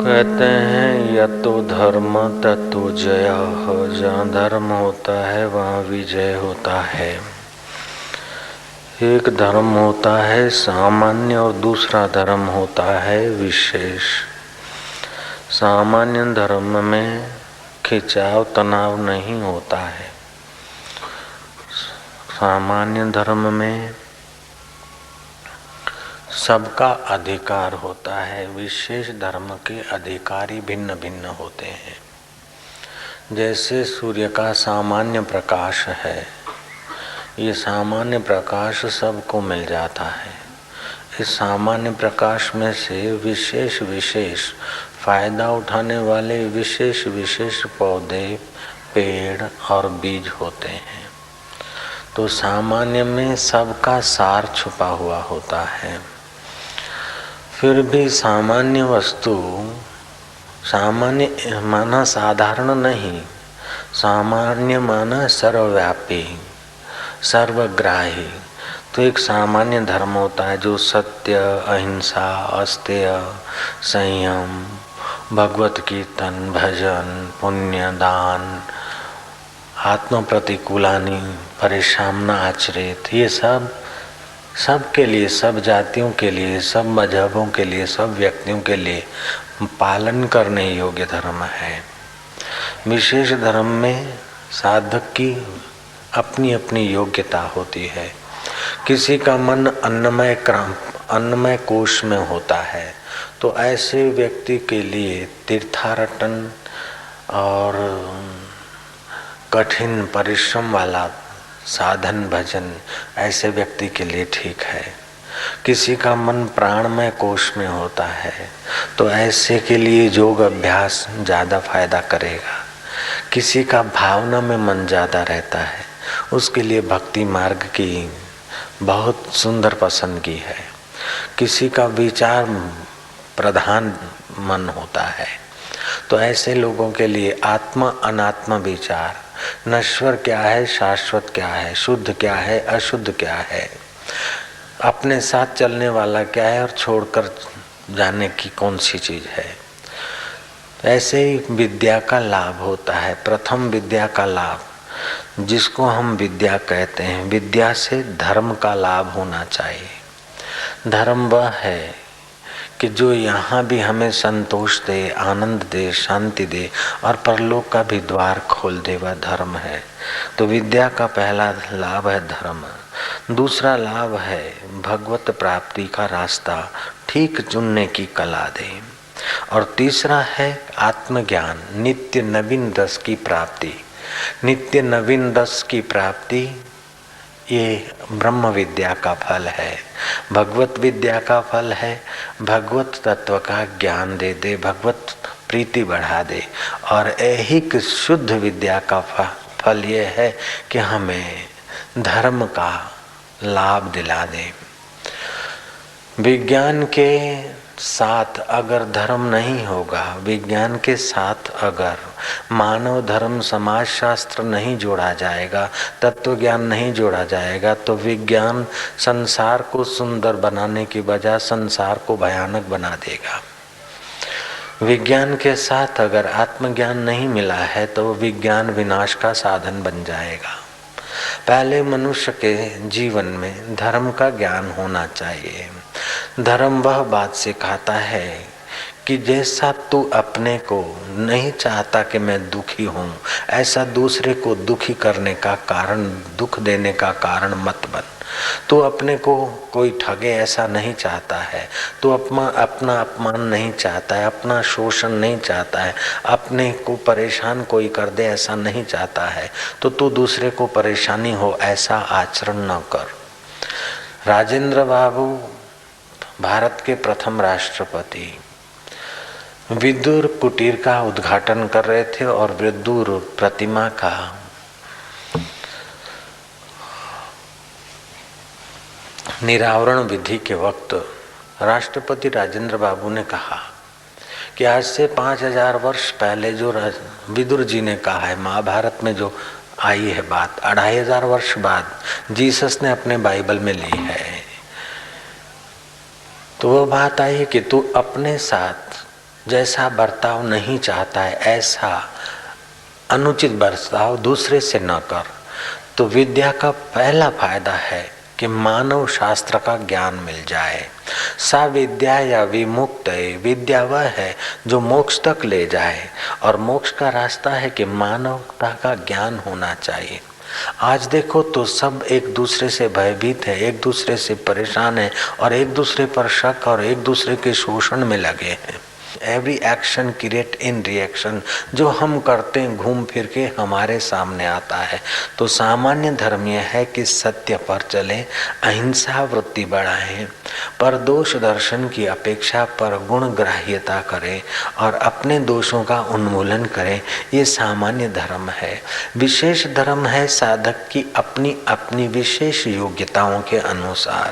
कहते हैं यतो धर्म ततो जय। जहाँ धर्म होता है वहाँ विजय होता है। एक धर्म होता है सामान्य और दूसरा धर्म होता है विशेष। सामान्य धर्म में खिंचाव तनाव नहीं होता है। सामान्य धर्म में सबका अधिकार होता है। विशेष धर्म के अधिकारी भिन्न भिन्न होते हैं। जैसे सूर्य का सामान्य प्रकाश है, ये सामान्य प्रकाश सबको मिल जाता है। इस सामान्य प्रकाश में से विशेष विशेष फायदा उठाने वाले विशेष विशेष पौधे, पेड़ और बीज होते हैं। तो सामान्य में सबका सार छुपा हुआ होता है। फिर भी सामान्य वस्तु, सामान्य माना साधारण नहीं, सामान्य माना सर्वव्यापी, सर्वग्राही। तो एक सामान्य धर्म होता है जो सत्य, अहिंसा, अस्तेय, संयम, भगवत कीर्तन, भजन, पुण्य, दान, आत्म प्रतिकूलानि परिशामना आचरित, ये सब के लिए, सब जातियों के लिए, सब मजहबों के लिए, सब व्यक्तियों के लिए पालन करने योग्य धर्म है। विशेष धर्म में साधक की अपनी अपनी योग्यता होती है। किसी का मन अन्नमय कोश में होता है, तो ऐसे व्यक्ति के लिए तीर्थाटन और कठिन परिश्रम वाला साधन भजन ऐसे व्यक्ति के लिए ठीक है। किसी का मन प्राणमय कोश में होता है, तो ऐसे के लिए योग अभ्यास ज़्यादा फायदा करेगा। किसी का भावना में मन ज़्यादा रहता है, उसके लिए भक्ति मार्ग की बहुत सुंदर पसंदगी है। किसी का विचार प्रधान मन होता है, तो ऐसे लोगों के लिए आत्मा अनात्मा विचार, नश्वर क्या है, शाश्वत क्या है, शुद्ध क्या है, अशुद्ध क्या है, अपने साथ चलने वाला क्या है और छोड़कर जाने की कौन सी चीज है। ऐसे ही विद्या का लाभ होता है। प्रथम विद्या का लाभ, जिसको हम विद्या कहते हैं, विद्या से धर्म का लाभ होना चाहिए। धर्म वह है कि जो यहाँ भी हमें संतोष दे, आनंद दे, शांति दे और परलोक का भी द्वार खोल दे, वह धर्म है। तो विद्या का पहला लाभ है धर्म। दूसरा लाभ है भगवत प्राप्ति का रास्ता ठीक चुनने की कला दे। और तीसरा है आत्मज्ञान, नित्य नवीन रस की प्राप्ति। नित्य नवीन रस की प्राप्ति ये ब्रह्म विद्या का फल है, भगवत विद्या का फल है। भगवत तत्व का ज्ञान दे दे, भगवत प्रीति बढ़ा दे। और ऐहिक शुद्ध विद्या का फल ये है कि हमें धर्म का लाभ दिला दे। विज्ञान के साथ अगर धर्म नहीं होगा, विज्ञान के साथ अगर मानव धर्म समाज शास्त्र नहीं जोड़ा जाएगा, तत्व ज्ञान नहीं जोड़ा जाएगा, तो विज्ञान संसार को सुंदर बनाने की बजाय संसार को भयानक बना देगा। विज्ञान के साथ अगर आत्मज्ञान नहीं मिला है तो विज्ञान विनाश का साधन बन जाएगा। पहले मनुष्य के जीवन में धर्म का ज्ञान होना चाहिए। धर्म वह बात सिखाता है कि जैसा तू अपने को नहीं चाहता कि मैं दुखी हूँ, ऐसा दूसरे को दुखी करने का कारण, दुख देने का कारण मत बन। तू अपने को कोई ठगे ऐसा नहीं चाहता है, तू अपना अपमान नहीं चाहता है, अपना शोषण नहीं चाहता है, अपने को परेशान कोई कर दे ऐसा नहीं चाहता है, तो तू दूसरे को परेशानी हो ऐसा आचरण न कर। राजेंद्र बाबू भारत के प्रथम राष्ट्रपति विदुर कुटीर का उद्घाटन कर रहे थे और विदुर प्रतिमा का निरावरण विधि के वक्त राष्ट्रपति राजेंद्र बाबू ने कहा कि आज से 5000 वर्ष पहले जो विदुर जी ने कहा है, महाभारत में जो आई है बात, 2500 वर्ष बाद जीसस ने अपने बाइबल में ली है। तो वह बात आई कि तू अपने साथ जैसा बर्ताव नहीं चाहता है ऐसा अनुचित बर्ताव दूसरे से न कर। तो विद्या का पहला फायदा है कि मानव शास्त्र का ज्ञान मिल जाए। सा विद्या या विमुक्त विद्या वह है जो मोक्ष तक ले जाए, और मोक्ष का रास्ता है कि मानवता का ज्ञान होना चाहिए। आज देखो तो सब एक दूसरे से भयभीत है, एक दूसरे से परेशान है और एक दूसरे पर शक और एक दूसरे के शोषण में लगे हैं। Every action create in reaction, जो हम करते हैं घूम फिर के हमारे सामने आता है। तो सामान्य धर्म यह है कि सत्य पर चले, अहिंसा वृत्ति बढ़ाएं, पर दोष दर्शन की अपेक्षा पर गुण ग्राह्यता करें और अपने दोषों का उन्मूलन करें। ये सामान्य धर्म है। विशेष धर्म है साधक की अपनी अपनी विशेष योग्यताओं के अनुसार।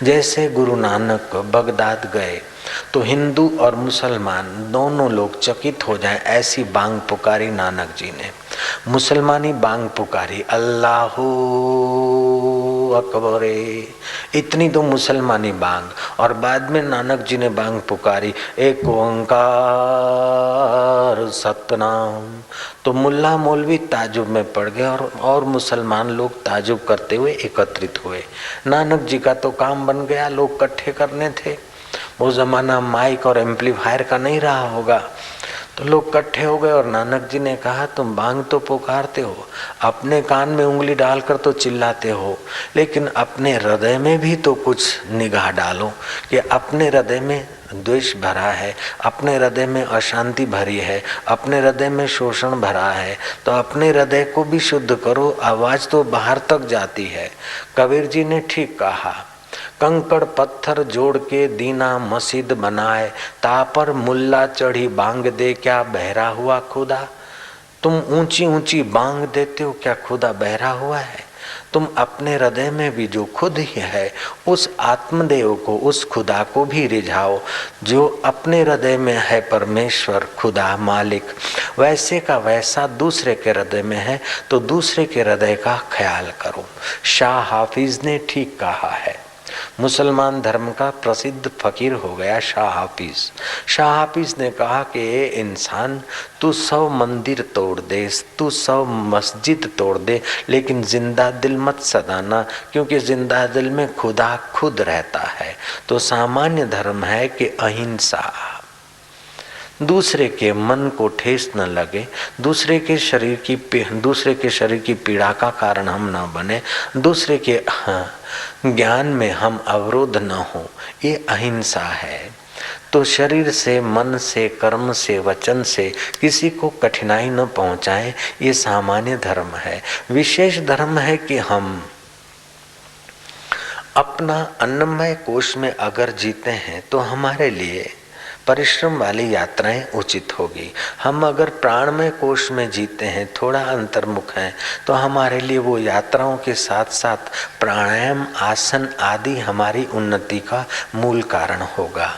जैसे गुरु नानक बगदाद गए तो हिंदू और मुसलमान दोनों लोग चकित हो जाएं, ऐसी बांग पुकारी नानक जी ने। मुसलमानी बांग पुकारी अल्लाहू अकबरे, इतनी तो मुसलमानी बांग, और बाद में नानक जी ने बांग पुकारी एक ओंकार सतनाम। तो मुल्ला मौलवी ताजुब में पड़ गए और मुसलमान लोग ताजुब करते हुए एकत्रित हुए। नानक जी का तो काम बन गया, लोग इकट्ठे करने थे। वो जमाना माइक और एम्पलीफायर का नहीं रहा होगा, तो लोग इकट्ठे हो गए और नानक जी ने कहा तुम बांग तो पुकारते हो, अपने कान में उंगली डालकर तो चिल्लाते हो, लेकिन अपने हृदय में भी तो कुछ निगाह डालो कि अपने हृदय में द्वेष भरा है, अपने हृदय में अशांति भरी है, अपने हृदय में शोषण भरा है, तो अपने हृदय को भी शुद्ध करो। आवाज तो बाहर तक जाती है। कबीर जी ने ठीक कहा, कंकड़ पत्थर जोड़ के दीना मस्जिद बनाए, तापर मुल्ला चढ़ी बांग दे, क्या बहरा हुआ खुदा। तुम ऊंची ऊंची बांग देते हो, क्या खुदा बहरा हुआ है? तुम अपने हृदय में भी जो खुद ही है उस आत्मदेव को, उस खुदा को भी रिझाओ जो अपने हृदय में है परमेश्वर खुदा मालिक, वैसे का वैसा दूसरे के हृदय में है, तो दूसरे के हृदय का ख्याल करो। शाह हाफिज ने ठीक कहा है। मुसलमान धर्म का प्रसिद्ध फकीर हो गया शाह हाफिज। शाह हाफिज ने कहा कि ये इंसान तू 100 मंदिर तोड़ दे, तू 100 मस्जिद तोड़ दे, लेकिन जिंदा दिल मत सदाना, क्योंकि जिंदा दिल में खुदा खुद रहता है। तो सामान्य धर्म है कि अहिंसा, दूसरे के मन को ठेस न लगे, दूसरे के शरीर की पीड़ा का कारण हम न बने, दूसरे के ज्ञान में हम अवरोध न हो, ये अहिंसा है। तो शरीर से, मन से, कर्म से, वचन से किसी को कठिनाई न पहुंचाए, ये सामान्य धर्म है। विशेष धर्म है कि हम अपना अन्नमय कोश में अगर जीते हैं तो हमारे लिए परिश्रम वाली यात्राएं उचित होगी। हम अगर प्राणमय कोश में जीते हैं, थोड़ा अंतर्मुख हैं, तो हमारे लिए वो यात्राओं के साथ साथ प्राणायाम, आसन आदि हमारी उन्नति का मूल कारण होगा।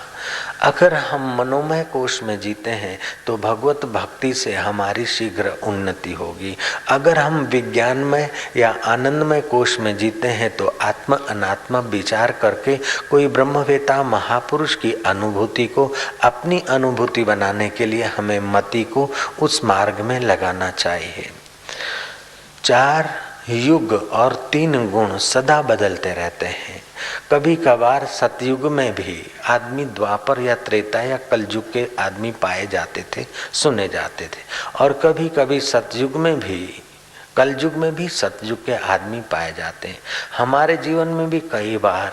अगर हम मनोमय कोश में जीते हैं तो भगवत भक्ति से हमारी शीघ्र उन्नति होगी। अगर हम विज्ञानमय या आनंदमय कोश में जीते हैं तो आत्म अनात्मा विचार करके कोई ब्रह्मवेता महापुरुष की अनुभूति को अपनी अनुभूति बनाने के लिए हमें मति को उस मार्ग में लगाना चाहिए। 4 युग और 3 गुण सदा बदलते रहते हैं। कभी कभार सतयुग में भी आदमी द्वापर या त्रेता या कलयुग के आदमी पाए जाते थे, सुने जाते थे, और कभी कभी सतयुग में भी, कलयुग में भी सतयुग के आदमी पाए जाते हैं। हमारे जीवन में भी कई बार,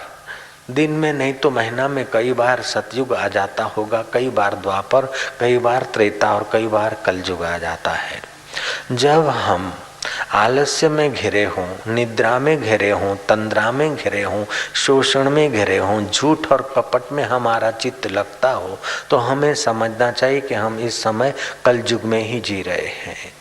दिन में नहीं तो महीना में कई बार सतयुग आ जाता होगा, कई बार द्वापर, कई बार त्रेता और कई बार कलयुग आ जाता है। जब हम आलस्य में घिरे हों, निद्रा में घिरे हों, तंद्रा में घिरे हों, शोषण में घिरे हों, झूठ और कपट में हमारा चित्त लगता हो, तो हमें समझना चाहिए कि हम इस समय कलयुग में ही जी रहे हैं।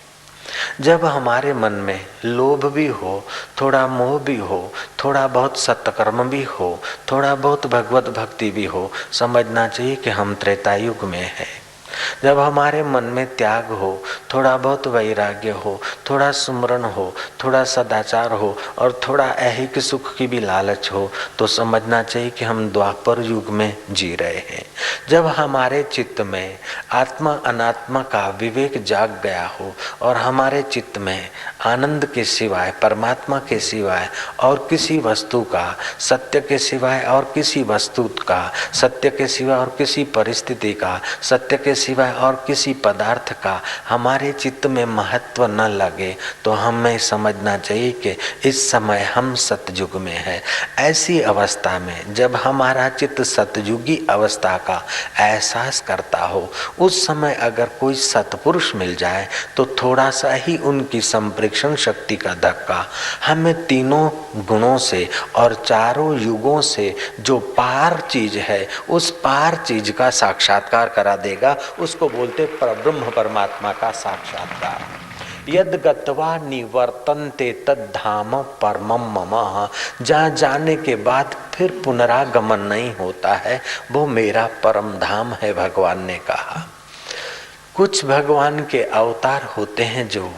जब हमारे मन में लोभ भी हो, थोड़ा मोह भी हो, थोड़ा बहुत सत्कर्म भी हो, थोड़ा बहुत भगवत भक्ति भी हो, समझना चाहिए कि हम त्रेता युग में हैं। जब हमारे मन में त्याग हो, थोड़ा बहुत वैराग्य हो, थोड़ा सुमरन हो, थोड़ा सदाचार हो और थोड़ा ऐहिक सुख की भी लालच हो, तो समझना चाहिए कि हम द्वापर युग में जी रहे हैं। जब हमारे चित्त में आत्मा अनात्मा का विवेक जाग गया हो और हमारे चित्त में आनंद के सिवाय, परमात्मा के सिवाय और किसी वस्तु का, सत्य के सिवाय और किसी वस्तु का, सत्य के सिवाय और किसी परिस्थिति का, सत्य के सिवाय और किसी पदार्थ का हमारे चित्त में महत्व न लगे, तो हमें समझना चाहिए कि इस समय हम सतयुग में हैं। ऐसी अवस्था में जब हमारा चित्त सतयुगी अवस्था का एहसास करता हो, उस समय अगर कोई सत्पुरुष मिल जाए तो थोड़ा सा ही उनकी संप्रेक्षण शक्ति का धक्का हमें तीनों गुणों से और चारों युगों से जो पार चीज है, उस पार चीज का साक्षात्कार करा देगा। उसको बोलते परब्रह्म परमात्मा का साक्षात्कार। यद गत्वा निवर्तन्ते तद्धाम परमम मम, जहाँ जाने के बाद फिर पुनरागमन नहीं होता है, वो मेरा परम धाम है, भगवान ने कहा। कुछ भगवान के अवतार होते हैं जो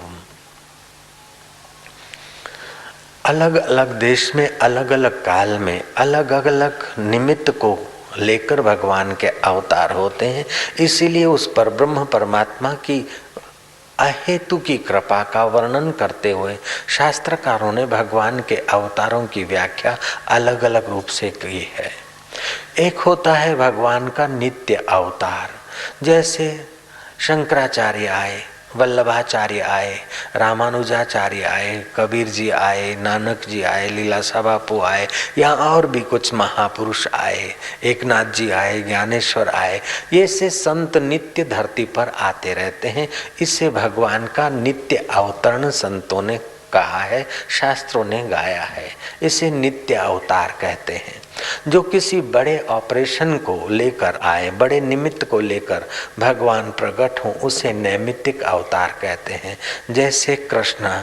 अलग अलग देश में, अलग अलग काल में, अलग अलग निमित्त को लेकर भगवान के अवतार होते हैं। इसीलिए उस परब्रह्म परमात्मा की अहेतु की कृपा का वर्णन करते हुए शास्त्रकारों ने भगवान के अवतारों की व्याख्या अलग अलग रूप से की है। एक होता है भगवान का नित्य अवतार, जैसे शंकराचार्य आए, वल्लभाचार्य आए, रामानुजाचार्य आए, कबीर जी आए, नानक जी आए, लीलाशाह बापू आए, या और भी कुछ महापुरुष आए, एकनाथ जी आए, ज्ञानेश्वर आए। ये से संत नित्य धरती पर आते रहते हैं। इससे भगवान का नित्य अवतरण संतों ने कहा है, शास्त्रों ने गाया है। इसे नित्य अवतार कहते हैं। जो किसी बड़े ऑपरेशन को लेकर आए, बड़े निमित्त को लेकर भगवान प्रकट हो, उसे नैमित्तिक अवतार कहते हैं। जैसे कृष्ण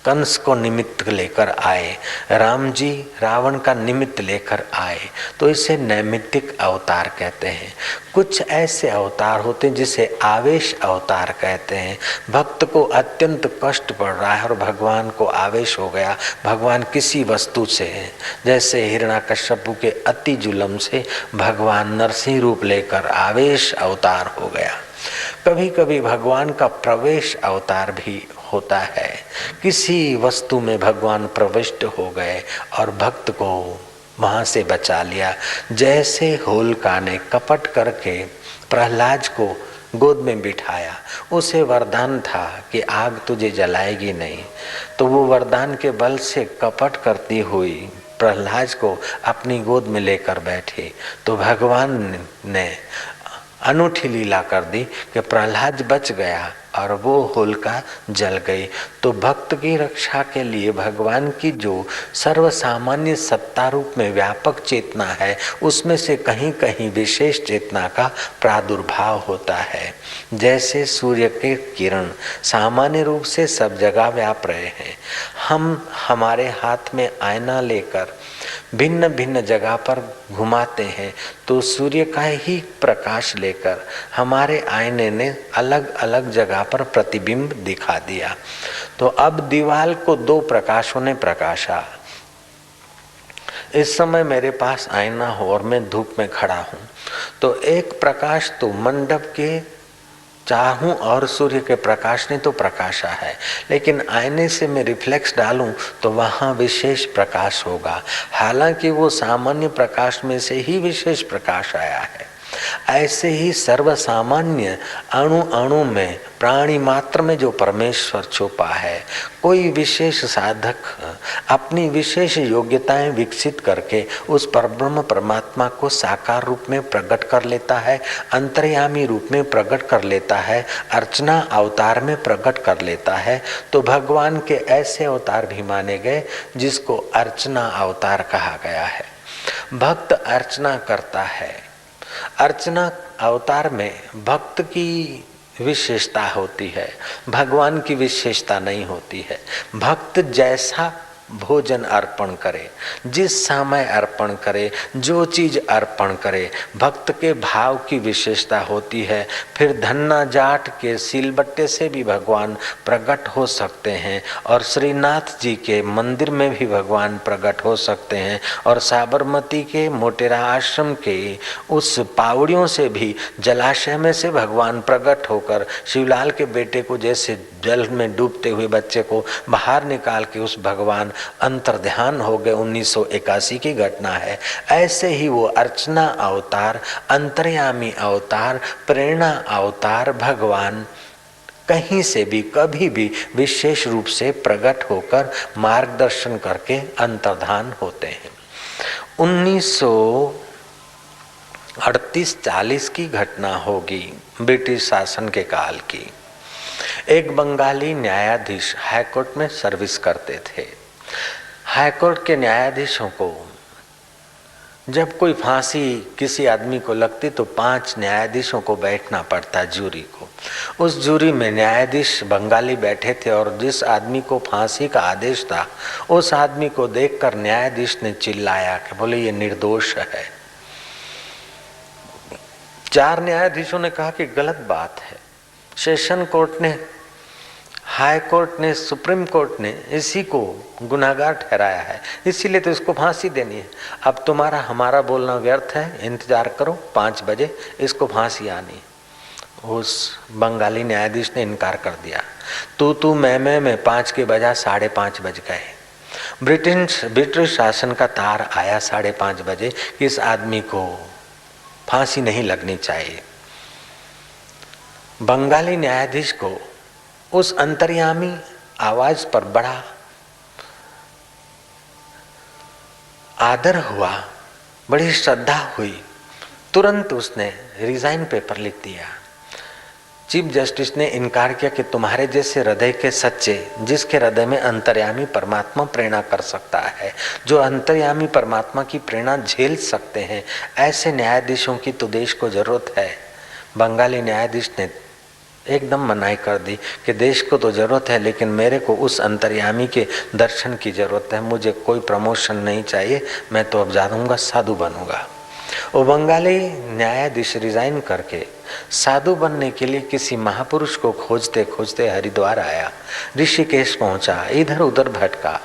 कंस को निमित्त लेकर आए, राम जी रावण का निमित्त लेकर आए, तो इसे नैमित्तिक अवतार कहते हैं। कुछ ऐसे अवतार होते हैं जिसे आवेश अवतार कहते हैं। भक्त को अत्यंत कष्ट पड़ रहा है और भगवान को आवेश हो गया भगवान किसी वस्तु से, जैसे हिरण्याकश्यपु के अति जुल्म से भगवान नरसिंह रूप लेकर आवेश अवतार हो गया। कभी कभी भगवान का प्रवेश अवतार भी होता है। किसी वस्तु में भगवान प्रविष्ट हो गए और भक्त को वहां से बचा लिया। जैसे होलिका ने कपट करके प्रहलाद को गोद में बिठाया, उसे वरदान था कि आग तुझे जलाएगी नहीं, तो वो वरदान के बल से कपट करती हुई प्रहलाद को अपनी गोद में लेकर बैठे, तो भगवान ने अनूठी लीला कर दी कि प्रहलाद बच गया और वो होलिका जल गई। तो भक्त की रक्षा के लिए भगवान की जो सर्वसामान्य सत्ता रूप में व्यापक चेतना है, उसमें से कहीं कहीं विशेष चेतना का प्रादुर्भाव होता है। जैसे सूर्य के किरण सामान्य रूप से सब जगह व्याप रहे हैं, हम हमारे हाथ में आईना लेकर भिन्न भिन्न जगह पर घुमाते हैं, तो सूर्य का ही प्रकाश लेकर हमारे आईने ने अलग अलग जगह पर प्रतिबिंब दिखा दिया। तो अब दीवाल को दो प्रकाशों ने प्रकाशा। इस समय मेरे पास आईना हो और मैं धूप में खड़ा हूं, तो एक प्रकाश तो मंडप के चाहूं और सूर्य के प्रकाश ने तो प्रकाशा है, लेकिन आईने से मैं रिफ्लेक्स डालूं तो वहां विशेष प्रकाश होगा। हालांकि वो सामान्य प्रकाश में से ही विशेष प्रकाश आया है। ऐसे ही सर्वसामान्य अणु अणु में, प्राणी मात्र में जो परमेश्वर छुपा है, कोई विशेष साधक अपनी विशेष योग्यताएं विकसित करके उस परब्रह्म परमात्मा को साकार रूप में प्रकट कर लेता है, अंतर्यामी रूप में प्रकट कर लेता है, अर्चना अवतार में प्रकट कर लेता है। तो भगवान के ऐसे अवतार भी माने गए जिसको अर्चना अवतार कहा गया है। भक्त अर्चना करता है। अर्चना अवतार में भक्त की विशेषता होती है, भगवान की विशेषता नहीं होती है। भक्त जैसा भोजन अर्पण करे, जिस समय अर्पण करे, जो चीज अर्पण करे, भक्त के भाव की विशेषता होती है। फिर धन्ना जाट के सिलबट्टे से भी भगवान प्रकट हो सकते हैं और श्रीनाथ जी के मंदिर में भी भगवान प्रकट हो सकते हैं और साबरमती के मोटेरा आश्रम के उस पावड़ियों से भी, जलाशय में से भगवान प्रकट होकर शिवलाल के बेटे को, जैसे जल में डूबते हुए बच्चे को बाहर निकाल के उस भगवान अंतर्ध्यान हो गए। 1981 की घटना है। ऐसे ही वो अर्चना अवतार, अंतर्यामी अवतार, प्रेरणा अवतार भगवान कहीं से भी कभी भी विशेष रूप से प्रकट होकर मार्गदर्शन करके अंतर्धान होते हैं। 1938-40 की घटना होगी, ब्रिटिश शासन के काल की। एक बंगाली न्यायाधीश हाईकोर्ट में सर्विस करते थे। हाईकोर्ट के न्यायाधीशों को जब कोई फांसी किसी आदमी को लगती तो 5 न्यायाधीशों को बैठना पड़ता, जूरी को। उस जूरी में न्यायाधीश बंगाली बैठे थे और जिस आदमी को फांसी का आदेश था उस आदमी को देखकर न्यायाधीश ने चिल्लाया कि बोले ये निर्दोष है। 4 न्यायाधीशों ने कहा कि गलत बात है। सेशन कोर्ट ने, हाई कोर्ट ने, सुप्रीम कोर्ट ने इसी को गुनाहगार ठहराया है, इसीलिए तो इसको फांसी देनी है। अब तुम्हारा हमारा बोलना व्यर्थ है, इंतजार करो, 5 बजे इसको फांसी आनी। उस बंगाली न्यायाधीश ने इनकार कर दिया। तू मैं 5 के बजाय 5:30 बज गए। ब्रिटिश शासन का तार आया 5:30 बजे कि इस आदमी को फांसी नहीं लगनी चाहिए। बंगाली न्यायाधीश को उस अंतर्यामी आवाज पर बड़ा आदर हुआ, बड़ी श्रद्धा हुई। तुरंत उसने रिजाइन पेपर लिख दिया। चीफ जस्टिस ने इनकार किया कि तुम्हारे जैसे हृदय के सच्चे, जिसके हृदय में अंतर्यामी परमात्मा प्रेरणा कर सकता है, जो अंतर्यामी परमात्मा की प्रेरणा झेल सकते हैं, ऐसे न्यायाधीशों की तो देश को जरूरत है। बंगाली न्यायाधीश ने एकदम मनाही कर दी कि देश को तो जरूरत है, लेकिन मेरे को उस अंतर्यामी के दर्शन की जरूरत है। मुझे कोई प्रमोशन नहीं चाहिए, मैं तो अब जाऊंगा, साधु बनूंगा। वो बंगाली न्यायाधीश रिजाइन करके साधु बनने के लिए किसी महापुरुष को खोजते खोजते हरिद्वार आया, ऋषिकेश पहुंचा, इधर उधर भटका।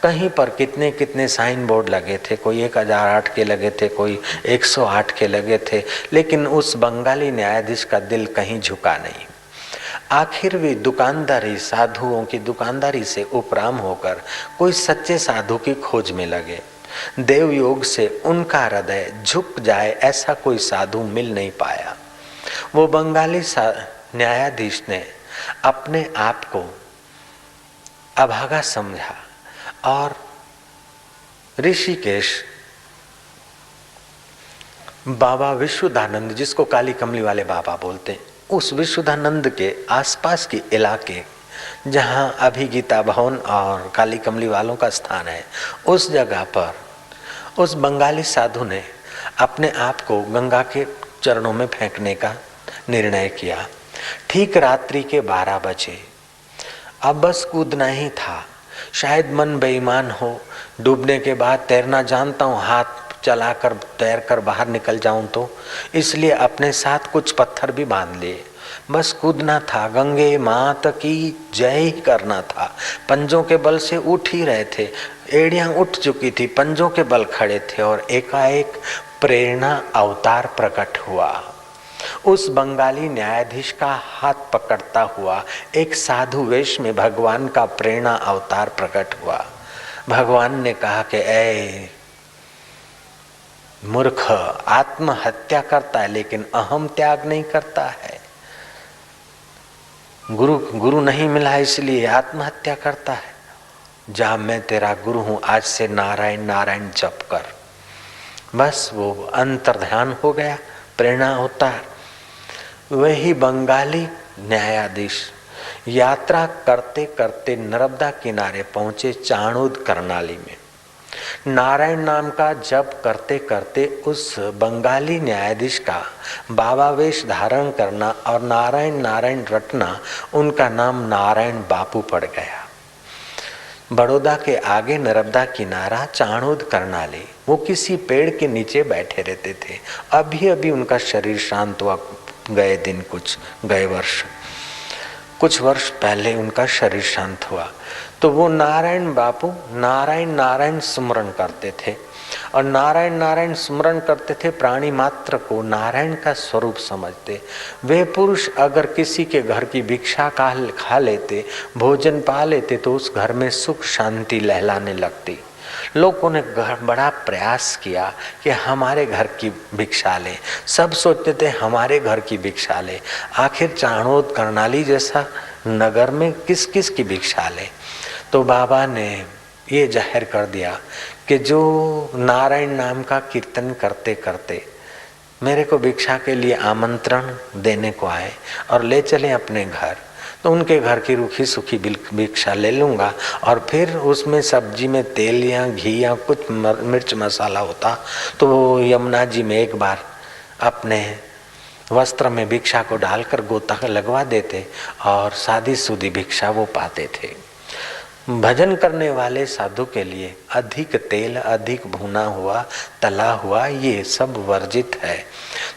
कहीं पर कितने कितने साइन बोर्ड लगे थे, कोई 1008 के लगे थे, कोई 108 के लगे थे, लेकिन उस बंगाली न्यायाधीश का दिल कहीं झुका नहीं। आखिर वे दुकानदारी, साधुओं की दुकानदारी से उपराम होकर कोई सच्चे साधु की खोज में लगे। देव योग से उनका हृदय झुक जाए ऐसा कोई साधु मिल नहीं पाया। वो बंगाली न्यायाधीश ने अपने आप को अभागा समझा और ऋषिकेश बाबा विश्वदानंद, जिसको काली कमली वाले बाबा बोलते हैं, उस विश्वदानंद के आसपास के इलाके जहां अभी गीता भवन और काली कमली वालों का स्थान है, उस जगह पर उस बंगाली साधु ने अपने आप को गंगा के चरणों में फेंकने का निर्णय किया। ठीक रात्रि के 12 बजे। अब बस कूदना ही था। शायद मन बेईमान हो, डूबने के बाद तैरना जानता हूँ, हाथ चलाकर तैर कर बाहर निकल जाऊं तो, इसलिए अपने साथ कुछ पत्थर भी बांध लिए। बस कूदना था, गंगे मात की जय ही करना था। पंजों के बल से उठ ही रहे थे, एड़ियां उठ चुकी थी, पंजों के बल खड़े थे और एकाएक प्रेरणा अवतार प्रकट हुआ। उस बंगाली न्यायाधीश का हाथ पकड़ता हुआ एक साधु वेश में भगवान का प्रेरणा अवतार प्रकट हुआ। भगवान ने कहा कि ऐ मूर्ख, आत्महत्या करता है लेकिन अहम त्याग नहीं करता है। गुरु नहीं मिला इसलिए आत्महत्या करता है। जा, मैं तेरा गुरु हूं, आज से नारायण नारायण जप कर। बस वो अंतर्ध्यान हो गया, प्रेरणा होता है। वही बंगाली न्यायाधीश यात्रा करते करते नर्मदा किनारे पहुंचे, चाणूद करनाली में। नारायण नाम का जप करते करते उस बंगाली न्यायाधीश का बाबा वेश धारण करना और नारायण नारायण रटना, उनका नाम नारायण बापू पड़ गया। बड़ौदा के आगे नर्मदा किनारा चाणोद करनाले, वो किसी पेड़ के नीचे बैठे रहते थे। अभी अभी उनका शरीर शांत हुआ, गए दिन गए वर्ष कुछ वर्ष पहले उनका शरीर शांत हुआ। तो वो नारायण बापू नारायण नारायण सुमरण करते थे और नारायण नारायण सुमरण करते थे। प्राणी मात्र को नारायण का स्वरूप समझते। वे पुरुष अगर किसी के घर की भिक्षा खा लेते, भोजन पा लेते, तो उस घर में सुख शांति लहलाने लगती। लोगों ने बड़ा प्रयास किया कि हमारे घर की भिक्षा ले, सब सोचते थे हमारे घर की भिक्षा ले। आखिर चाणोद करनाली जैसा नगर में किस किस की भिक्षा ले। तो बाबा ने ये जाहिर कर दिया कि जो नारायण नाम का कीर्तन करते करते मेरे को भिक्षा के लिए आमंत्रण देने को आए और ले चले अपने घर, तो उनके घर की रूखी सूखी भिक्षा ले लूँगा और फिर उसमें सब्जी में तेल या घी या कुछ मिर्च मसाला होता तो वो यमुना जी में एक बार अपने वस्त्र में भिक्षा को डालकर गोता लगवा देते और सादी सूदी भिक्षा वो पाते थे। भजन करने वाले साधु के लिए अधिक तेल, अधिक भुना हुआ, तला हुआ, ये सब वर्जित है।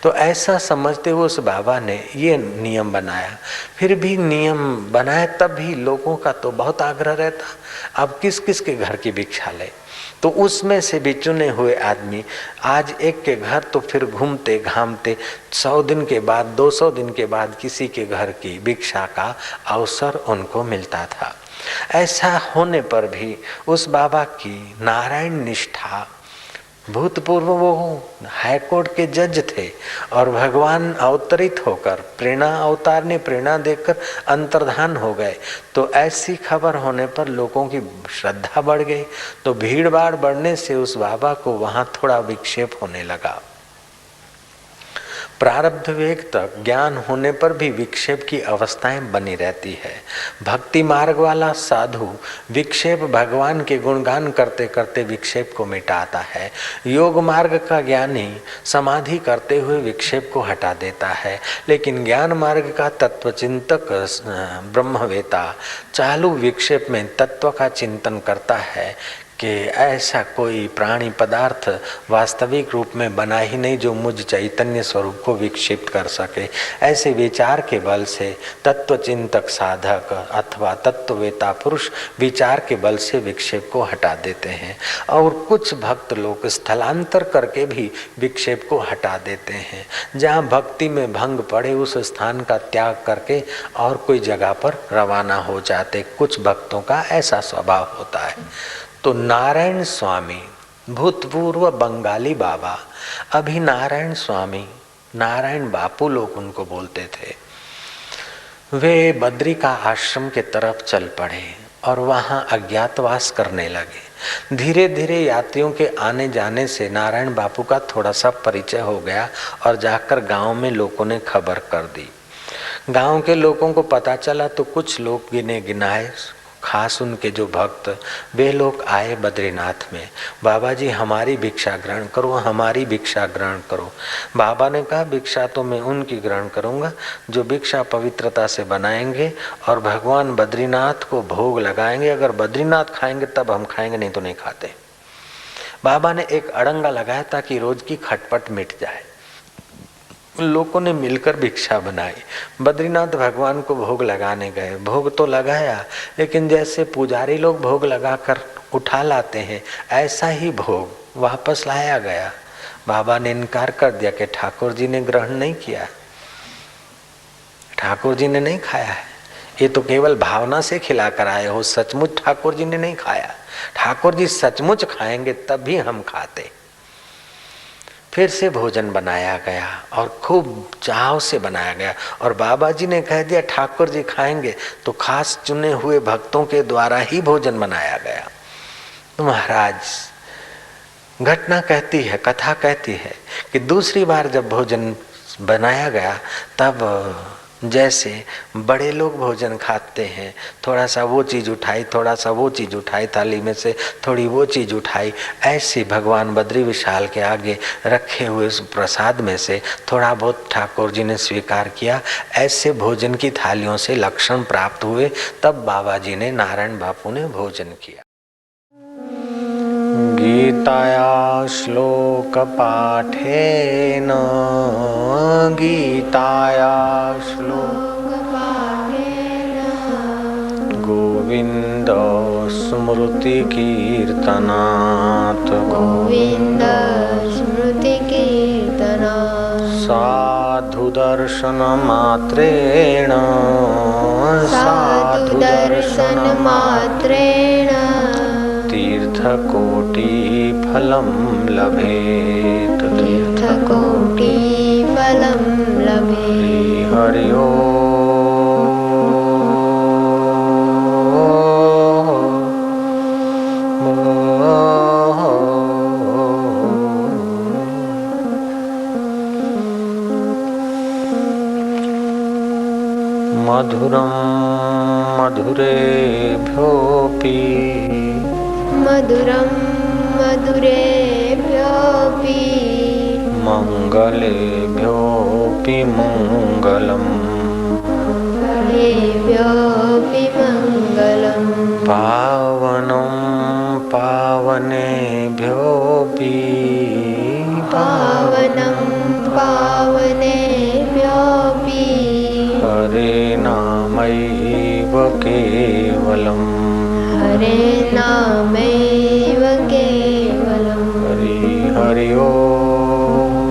तो ऐसा समझते हुए उस बाबा ने ये नियम बनाया। फिर भी नियम बनाए तब भी लोगों का तो बहुत आग्रह रहता, अब किस किस के घर की भिक्षा ले। तो उसमें से भी चुने हुए आदमी आज एक के घर तो फिर घूमते घामते 100 दिन के बाद 200 दिन के बाद किसी के घर की भिक्षा का अवसर उनको मिलता था। ऐसा होने पर भी उस बाबा की नारायण निष्ठा, भूतपूर्व वो हाईकोर्ट के जज थे और भगवान अवतरित होकर प्रेरणा अवतार ने प्रेरणा देकर अंतर्धान हो गए। तो ऐसी खबर होने पर लोगों की श्रद्धा बढ़ गई। तो भीड़ भाड़ बढ़ने से उस बाबा को वहां थोड़ा विक्षेप होने लगा। प्रारब्ध वेग तक ज्ञान होने पर भी विक्षेप की अवस्थाएं बनी रहती है। भक्ति मार्ग वाला साधु विक्षेप भगवान के गुणगान करते करते विक्षेप को मिटाता है। योग मार्ग का ज्ञानी समाधि करते हुए विक्षेप को हटा देता है। लेकिन ज्ञान मार्ग का तत्वचिंतक ब्रह्मवेता चालू विक्षेप में तत्व का चिंतन करता है कि ऐसा कोई प्राणी पदार्थ वास्तविक रूप में बना ही नहीं जो मुझ चैतन्य स्वरूप को विक्षिप्त कर सके। ऐसे विचार के बल से तत्वचिंतक साधक अथवा तत्ववेता पुरुष विचार के बल से विक्षेप को हटा देते हैं। और कुछ भक्त लोग स्थलांतर करके भी विक्षेप को हटा देते हैं। जहाँ भक्ति में भंग पड़े उस स्थान का त्याग करके और कोई जगह पर रवाना हो जाते। कुछ भक्तों का ऐसा स्वभाव होता है। तो नारायण स्वामी भूतपूर्व बंगाली बाबा, अभी नारायण स्वामी, नारायण बापू लोग उनको बोलते थे, वे बद्री का आश्रम के तरफ चल पड़े और वहां अज्ञातवास करने लगे। धीरे धीरे यात्रियों के आने जाने से नारायण बापू का थोड़ा सा परिचय हो गया और जाकर गांव में लोगों ने खबर कर दी। गांव के लोगों को पता चला तो कुछ लोग गिने गिनाए, खास उनके जो भक्त, वे लोग आए बद्रीनाथ में, बाबा जी हमारी भिक्षा ग्रहण करो, हमारी भिक्षा ग्रहण करो। बाबा ने कहा भिक्षा तो मैं उनकी ग्रहण करूंगा जो भिक्षा पवित्रता से बनाएंगे और भगवान बद्रीनाथ को भोग लगाएंगे। अगर बद्रीनाथ खाएंगे तब हम खाएंगे, नहीं तो नहीं खाते। बाबा ने एक अड़ंगा लगाया ताकि रोज की खटपट मिट जाए। लोगों ने मिलकर भिक्षा बनाई। बद्रीनाथ भगवान को भोग लगाने गए, भोग तो लगाया, लेकिन जैसे पुजारी लोग भोग लगाकर उठा लाते हैं ऐसा ही भोग वापस लाया गया। बाबा ने इनकार कर दिया कि ठाकुर जी ने ग्रहण नहीं किया, ठाकुर जी ने नहीं खाया है, ये तो केवल भावना से खिला कर आए हो, सचमुच ठाकुर जी ने नहीं खाया। ठाकुर जी सचमुच खाएंगे तभी हम खाते। फिर से भोजन बनाया गया और खूब चाव से बनाया गया और बाबा जी ने कह दिया ठाकुर जी खाएंगे, तो खास चुने हुए भक्तों के द्वारा ही भोजन बनाया गया। तो महाराज, घटना कहती है, कथा कहती है कि दूसरी बार जब भोजन बनाया गया तब जैसे बड़े लोग भोजन खाते हैं, थोड़ा सा वो चीज़ उठाई, थोड़ा सा वो चीज़ उठाई, थाली में से थोड़ी वो चीज़ उठाई, ऐसे भगवान बद्री विशाल के आगे रखे हुए उस प्रसाद में से थोड़ा बहुत ठाकुर जी ने स्वीकार किया। ऐसे भोजन की थालियों से लक्षण प्राप्त हुए, तब बाबा जी ने, नारायण बापू ने भोजन किया। गीताया श्लोकपाठेन गीताया श्लोकपाठेन गोविन्द स्मृतिकीर्तनात् गोविन्द स्मृतिकीर्तनात् साधुदर्शनमात्रेण साधुदर्शनमात्रेण तीर्थकोटिफलं लभेत तीर्थकोटिफलं लभेत। हरि ओम्। मधुरं मधुरेभ्योऽपि मधुरं मधुरेभ्योऽपि मङ्गलेभ्योऽपि मङ्गलम् मङ्गलेभ्योऽपि मङ्गलम् पावनं पावनेभ्योऽपि पावनं पावनेभ्योऽपि हरे नामैव केवलम् हरे नामैव केवलम्। हरि हरि ओम्।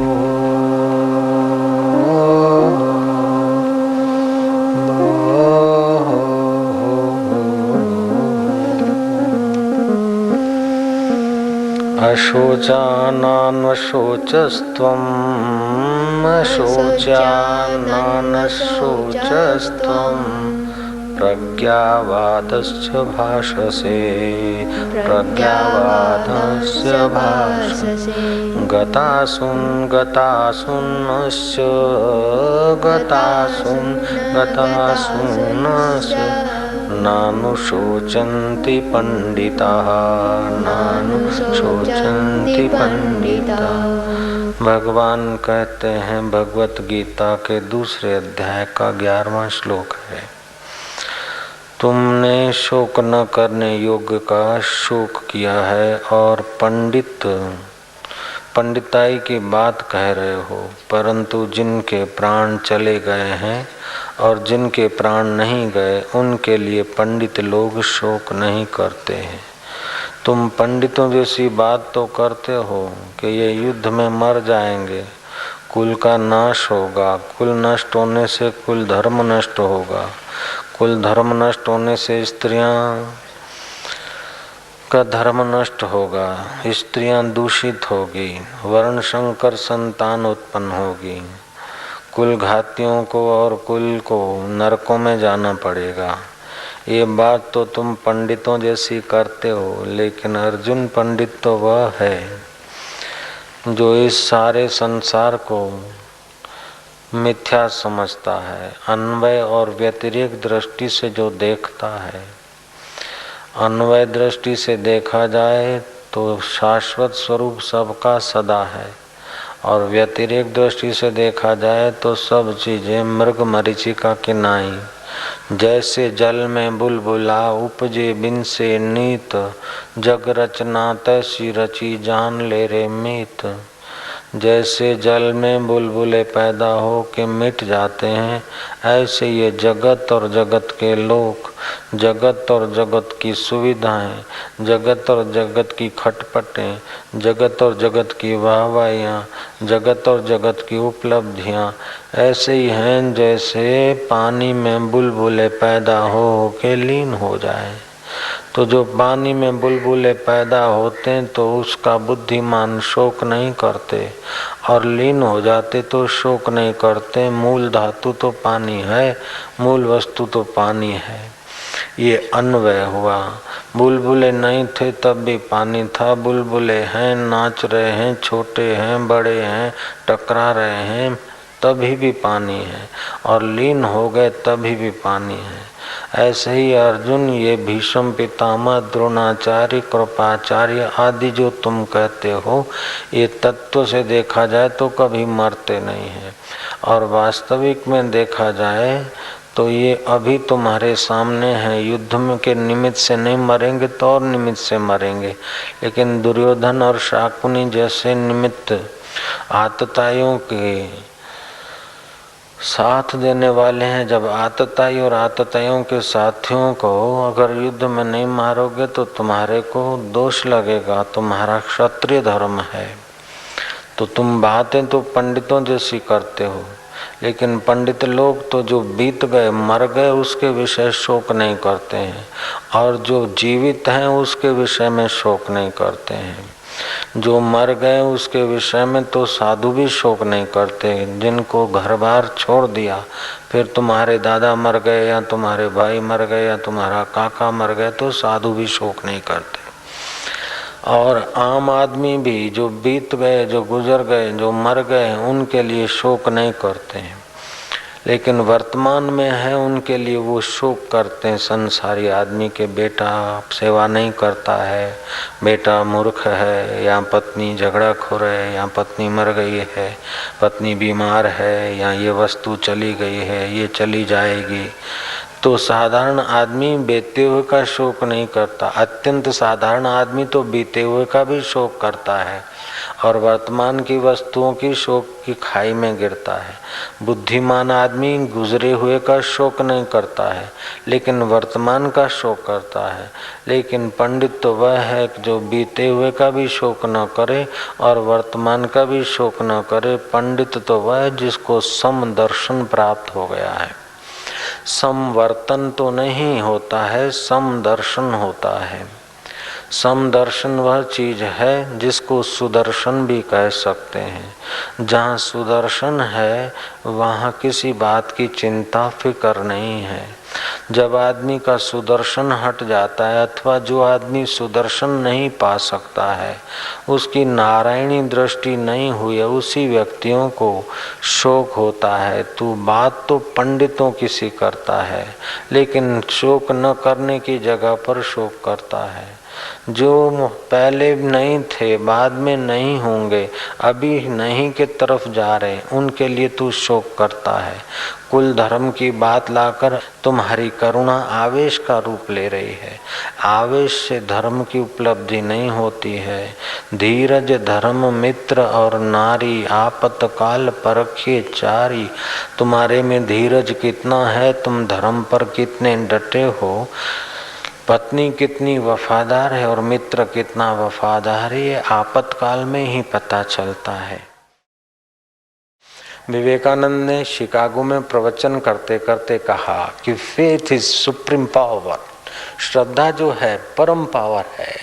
अशोचानान्वशोचस्त्वम् अशोचानानशोचस्त्वम् प्रज्ञावादस्य भाषसे प्रज्ञावादस्य भाषसे गतासुन् गतासुन्नस्य गतासुन्नस्य नानुशोचन्ति पंडिताः नानुशोचन्ति पंडिताः। भगवान कहते हैं भगवत गीता के दूसरे अध्याय का 11वां श्लोक है, तुमने शोक न करने योग्य का शोक किया है और पंडिताई की बात कह रहे हो, परंतु जिनके प्राण चले गए हैं और जिनके प्राण नहीं गए उनके लिए पंडित लोग शोक नहीं करते हैं। तुम पंडितों जैसी बात तो करते हो कि ये युद्ध में मर जाएंगे, कुल का नाश होगा, कुल नष्ट होने से कुल धर्म नष्ट होगा, कुल धर्म नष्ट होने से स्त्रियां का धर्म नष्ट होगा, स्त्रियां दूषित होगी, वर्ण संकर संतान उत्पन्न होगी, कुल घातियों को और कुल को नरकों में जाना पड़ेगा। ये बात तो तुम पंडितों जैसी करते हो, लेकिन अर्जुन पंडित तो वह है जो इस सारे संसार को मिथ्या समझता है, अन्वय और व्यतिरेक दृष्टि से जो देखता है। अन्वय दृष्टि से देखा जाए तो शाश्वत स्वरूप सबका सदा है, और व्यतिरेक दृष्टि से देखा जाए तो सब चीजें मृग मरीचिका की नाई। जैसे जल में बुलबुला उपजे बिन से नीत, जग रचना तैसी रची जान ले रे मीत। जैसे जल में बुलबुले पैदा हो के मिट जाते हैं, ऐसे ये जगत और जगत के लोक, जगत और जगत की सुविधाएं, जगत और जगत की खटपटें, जगत और जगत की वाहवाहियाँ, जगत और जगत की उपलब्धियाँ ऐसे ही हैं जैसे पानी में बुलबुले पैदा हो के लीन हो जाए। तो जो पानी में बुलबुले पैदा होते हैं तो उसका बुद्धिमान शोक नहीं करते, और लीन हो जाते तो शोक नहीं करते। मूल धातु तो पानी है, मूल वस्तु तो पानी है। ये अन्वय हुआ। बुलबुले नहीं थे तब भी पानी था, बुलबुले हैं, नाच रहे हैं, छोटे हैं, बड़े हैं, टकरा रहे हैं, तभी भी पानी है, और लीन हो गए तभी भी पानी है। ऐसे ही अर्जुन, ये भीष्म पितामह, द्रोणाचार्य, कृपाचार्य आदि जो तुम कहते हो, ये तत्व से देखा जाए तो कभी मरते नहीं हैं, और वास्तविक में देखा जाए तो ये अभी तुम्हारे सामने है। युद्ध में के निमित्त से नहीं मरेंगे तो और निमित्त से मरेंगे, लेकिन दुर्योधन और शाकुनी जैसे निमित्त आतताइयों के साथ देने वाले हैं। जब आतताई और आतताइयों के साथियों को अगर युद्ध में नहीं मारोगे तो तुम्हारे को दोष लगेगा, तुम्हारा क्षत्रिय धर्म है। तो तुम बातें तो पंडितों जैसी करते हो, लेकिन पंडित लोग तो जो बीत गए मर गए उसके विषय शोक नहीं करते हैं, और जो जीवित हैं उसके विषय में शोक नहीं करते हैं। जो मर गए उसके विषय में तो साधु भी शोक नहीं करते। जिनको घर बार छोड़ दिया, फिर तुम्हारे दादा मर गए या तुम्हारे भाई मर गए या तुम्हारा काका मर गए, तो साधु भी शोक नहीं करते। और आम आदमी भी जो बीत गए, जो गुजर गए, जो मर गए, उनके लिए शोक नहीं करते हैं, लेकिन वर्तमान में है उनके लिए वो शोक करते हैं। संसारी आदमी के बेटा सेवा नहीं करता है, बेटा मूर्ख है, या पत्नी झगड़ाखोर है, या पत्नी मर गई है, पत्नी बीमार है, या ये वस्तु चली गई है, ये चली जाएगी। तो साधारण आदमी बीते हुए का शोक नहीं करता। अत्यंत साधारण आदमी तो बीते हुए का भी शोक करता है और वर्तमान की वस्तुओं की शोक की खाई में गिरता है। बुद्धिमान आदमी गुजरे हुए का शोक नहीं करता है, लेकिन वर्तमान का शोक करता है। लेकिन पंडित तो वह है जो बीते हुए का भी शोक न करे और वर्तमान का भी शोक न करे। पंडित तो वह है जिसको समदर्शन प्राप्त हो गया है। समवर्तन तो नहीं होता है, समदर्शन होता है। समदर्शन वह चीज है जिसको सुदर्शन भी कह सकते हैं। जहाँ सुदर्शन है वहाँ किसी बात की चिंता फिक्र नहीं है। जब आदमी का सुदर्शन हट जाता है, अथवा जो आदमी सुदर्शन नहीं पा सकता है, उसकी नारायणी दृष्टि नहीं हुई है, उसी व्यक्तियों को शोक होता है। तू बात तो पंडितों की सी करता है, लेकिन शोक न करने की जगह पर शोक करता है। जो पहले नहीं थे बाद में नहीं होंगे, अभी नहीं के तरफ जा रहे, उनके लिए तू शोक करता है। कुल धर्म की बात लाकर तुम्हारी करुणा आवेश का रूप ले रही है। आवेश से धर्म की उपलब्धि नहीं होती है। धीरज धर्म मित्र और नारी, आपतकाल परखे चारी। तुम्हारे में धीरज कितना है, तुम धर्म पर कितने डटे हो, पत्नी कितनी वफादार है और मित्र कितना वफादार है, ये आपातकाल में ही पता चलता है। विवेकानंद ने शिकागो में प्रवचन करते करते कहा कि फेथ इज सुप्रीम पावर। श्रद्धा जो है परम पावर है।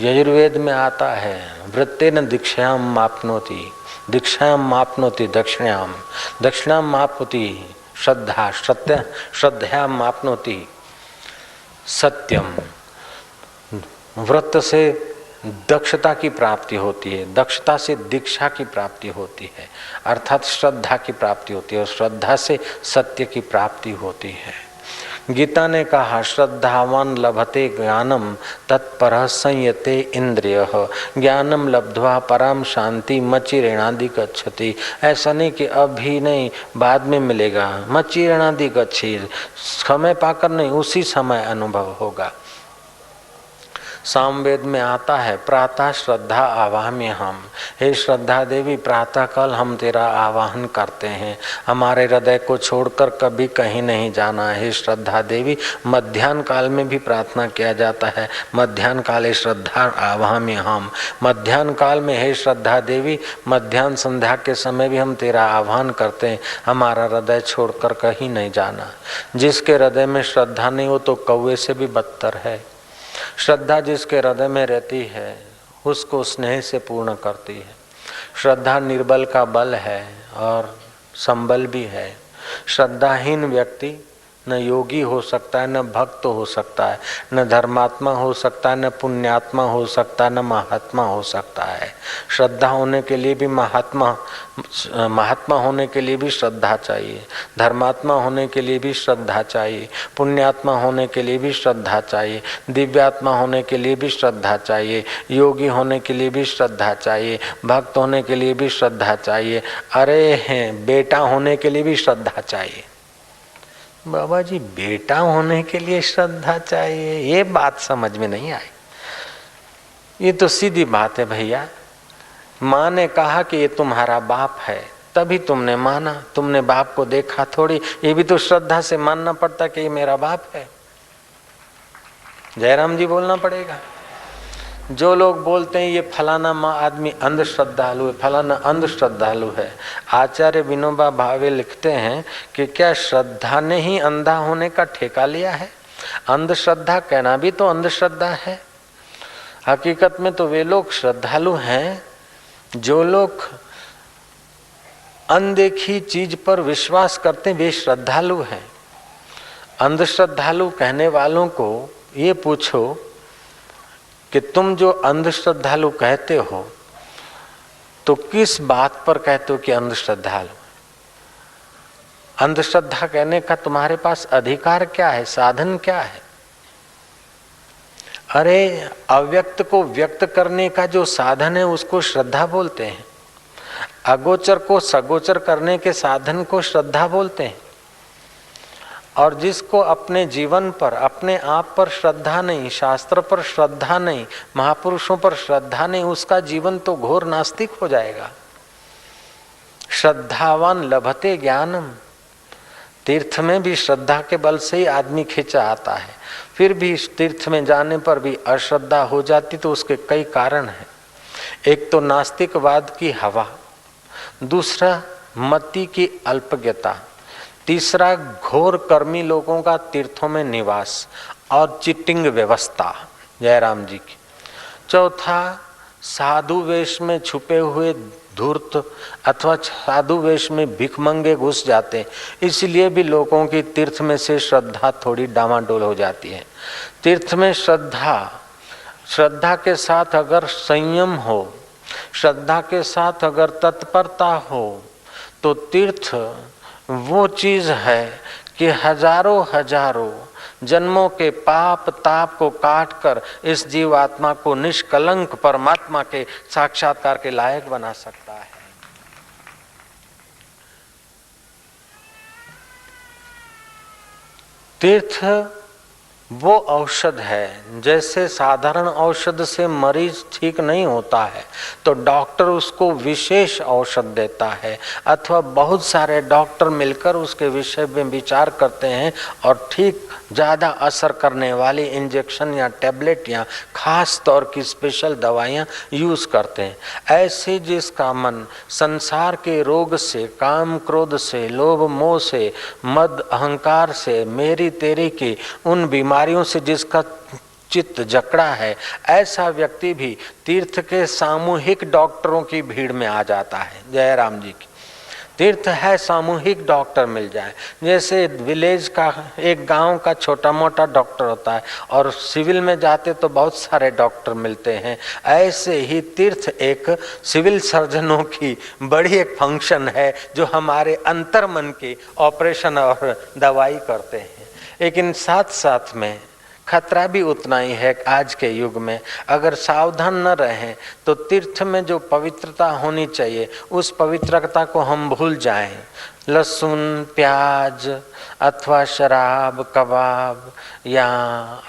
यजुर्वेद में आता है वृत्तेन दीक्षायाम माप्नोति, दीक्षायाम माप्नोति दक्षिणायाम, दक्षिणायाम माप्नोति श्रद्धा, श्रद्धायाम माप्नोति सत्यम। व्रत से दक्षता की प्राप्ति होती है, दक्षता से दीक्षा की प्राप्ति होती है, अर्थात श्रद्धा की प्राप्ति होती है, और श्रद्धा से सत्य की प्राप्ति होती है। गीता ने कहा श्रद्धावान लभते ज्ञानम तत्परः संयते इंद्रियः, ज्ञानम लब्ध्वा पराम शांति मचिरेणादि गच्छति। ऐसा नहीं कि अभी नहीं बाद में मिलेगा, मचिरेणादि गच्छति, समय पाकर नहीं, उसी समय अनुभव होगा। सामवेद में आता है प्रातः श्रद्धा आवाहम्य हम। हे श्रद्धा देवी, प्रातः काल हम तेरा आवाहन करते हैं, हमारे हृदय को छोड़कर कभी कहीं नहीं जाना। हे श्रद्धा देवी, मध्याह्न काल में भी प्रार्थना किया जाता है, मध्याह्न काले श्रद्धा आवाहम्य हम। मध्याह्न काल में हे श्रद्धा देवी, मध्याह्न संध्या के समय भी हम तेरा आह्वान करते हैं, हमारा हृदय छोड़कर कहीं नहीं जाना। जिसके हृदय में श्रद्धा नहीं हो तो कौवे से भी बदतर है। श्रद्धा जिसके हृदय में रहती है उसको स्नेह से पूर्ण करती है। श्रद्धा निर्बल का बल है और संबल भी है। श्रद्धाहीन व्यक्ति न योगी हो सकता है, न भक्त हो सकता है, न धर्मात्मा हो सकता है, न पुण्यात्मा हो सकता है, न महात्मा हो सकता है। श्रद्धा होने के लिए भी महात्मा होने के लिए भी श्रद्धा चाहिए, धर्मात्मा होने के लिए भी श्रद्धा चाहिए, पुण्यात्मा होने के लिए भी श्रद्धा चाहिए, दिव्यात्मा होने के लिए भी श्रद्धा चाहिए, योगी होने के लिए भी श्रद्धा चाहिए, भक्त होने के लिए भी श्रद्धा चाहिए, अरे हैं बेटा होने के लिए भी श्रद्धा चाहिए। बाबा जी बेटा होने के लिए श्रद्धा चाहिए, ये बात समझ में नहीं आई। ये तो सीधी बात है भैया। माँ ने कहा कि ये तुम्हारा बाप है, तभी तुमने माना, तुमने बाप को देखा थोड़ी। ये भी तो श्रद्धा से मानना पड़ता कि ये मेरा बाप है। जयराम जी बोलना पड़ेगा। जो लोग बोलते हैं ये फलाना माँ आदमी अंधश्रद्धालु है, फलाना अंधश्रद्धालु है, आचार्य विनोबा भावे लिखते हैं कि क्या श्रद्धा ने ही अंधा होने का ठेका लिया है? अंधश्रद्धा कहना भी तो अंधश्रद्धा है। हकीकत में तो वे लोग श्रद्धालु हैं जो लोग अनदेखी चीज पर विश्वास करते हैं, वे श्रद्धालु हैं। अंधश्रद्धालु कहने वालों को ये पूछो कि तुम जो अंधश्रद्धालु कहते हो तो किस बात पर कहते हो कि अंधश्रद्धालु? अंधश्रद्धा कहने का तुम्हारे पास अधिकार क्या है, साधन क्या है? अरे अव्यक्त को व्यक्त करने का जो साधन है उसको श्रद्धा बोलते हैं। अगोचर को सगोचर करने के साधन को श्रद्धा बोलते हैं। और जिसको अपने जीवन पर, अपने आप पर श्रद्धा नहीं, शास्त्र पर श्रद्धा नहीं, महापुरुषों पर श्रद्धा नहीं, उसका जीवन तो घोर नास्तिक हो जाएगा। श्रद्धावान लभते ज्ञानम। तीर्थ में भी श्रद्धा के बल से ही आदमी खींचा आता है। फिर भी तीर्थ में जाने पर भी अश्रद्धा हो जाती तो उसके कई कारण हैं। एक तो नास्तिकवाद की हवा, दूसरा मति की अल्पज्ञता, तीसरा घोर कर्मी लोगों का तीर्थों में निवास और चिटिंग व्यवस्था जयराम जी की, चौथा साधु वेश में छुपे हुए धूर्त अथवा साधु वेश में भिखमंगे घुस जाते हैं, इसलिए भी लोगों की तीर्थ में से श्रद्धा थोड़ी डामाडोल हो जाती है। तीर्थ में श्रद्धा के साथ अगर संयम हो, श्रद्धा के साथ अगर तत्परता हो तो तीर्थ वो चीज है कि हजारों हजारों जन्मों के पाप ताप को काट कर इस जीवात्मा को निष्कलंक परमात्मा के साक्षात्कार के लायक बना सकता है। तीर्थ वो औषध है, जैसे साधारण औषध से मरीज ठीक नहीं होता है तो डॉक्टर उसको विशेष औषध देता है, अथवा बहुत सारे डॉक्टर मिलकर उसके विषय में विचार करते हैं और ठीक ज़्यादा असर करने वाली इंजेक्शन या टैबलेट या खास तौर की स्पेशल दवाइयाँ यूज़ करते हैं। ऐसे जिसका मन संसार के रोग से, काम क्रोध से, लोभ मोह से, मद अहंकार से, मेरी तेरी की उन बीमारियों से जिसका चित्त जकड़ा है, ऐसा व्यक्ति भी तीर्थ के सामूहिक डॉक्टरों की भीड़ में आ जाता है। जय राम जी की। तीर्थ है सामूहिक डॉक्टर मिल जाए। जैसे विलेज का, एक गांव का छोटा मोटा डॉक्टर होता है और सिविल में जाते तो बहुत सारे डॉक्टर मिलते हैं, ऐसे ही तीर्थ एक सिविल सर्जनों की बड़ी एक फंक्शन है जो हमारे अंतर मन के ऑपरेशन और दवाई करते हैं। लेकिन साथ साथ में खतरा भी उतना ही है। आज के युग में अगर सावधान न रहें तो तीर्थ में जो पवित्रता होनी चाहिए उस पवित्रता को हम भूल जाएं। लहसुन प्याज अथवा शराब कबाब या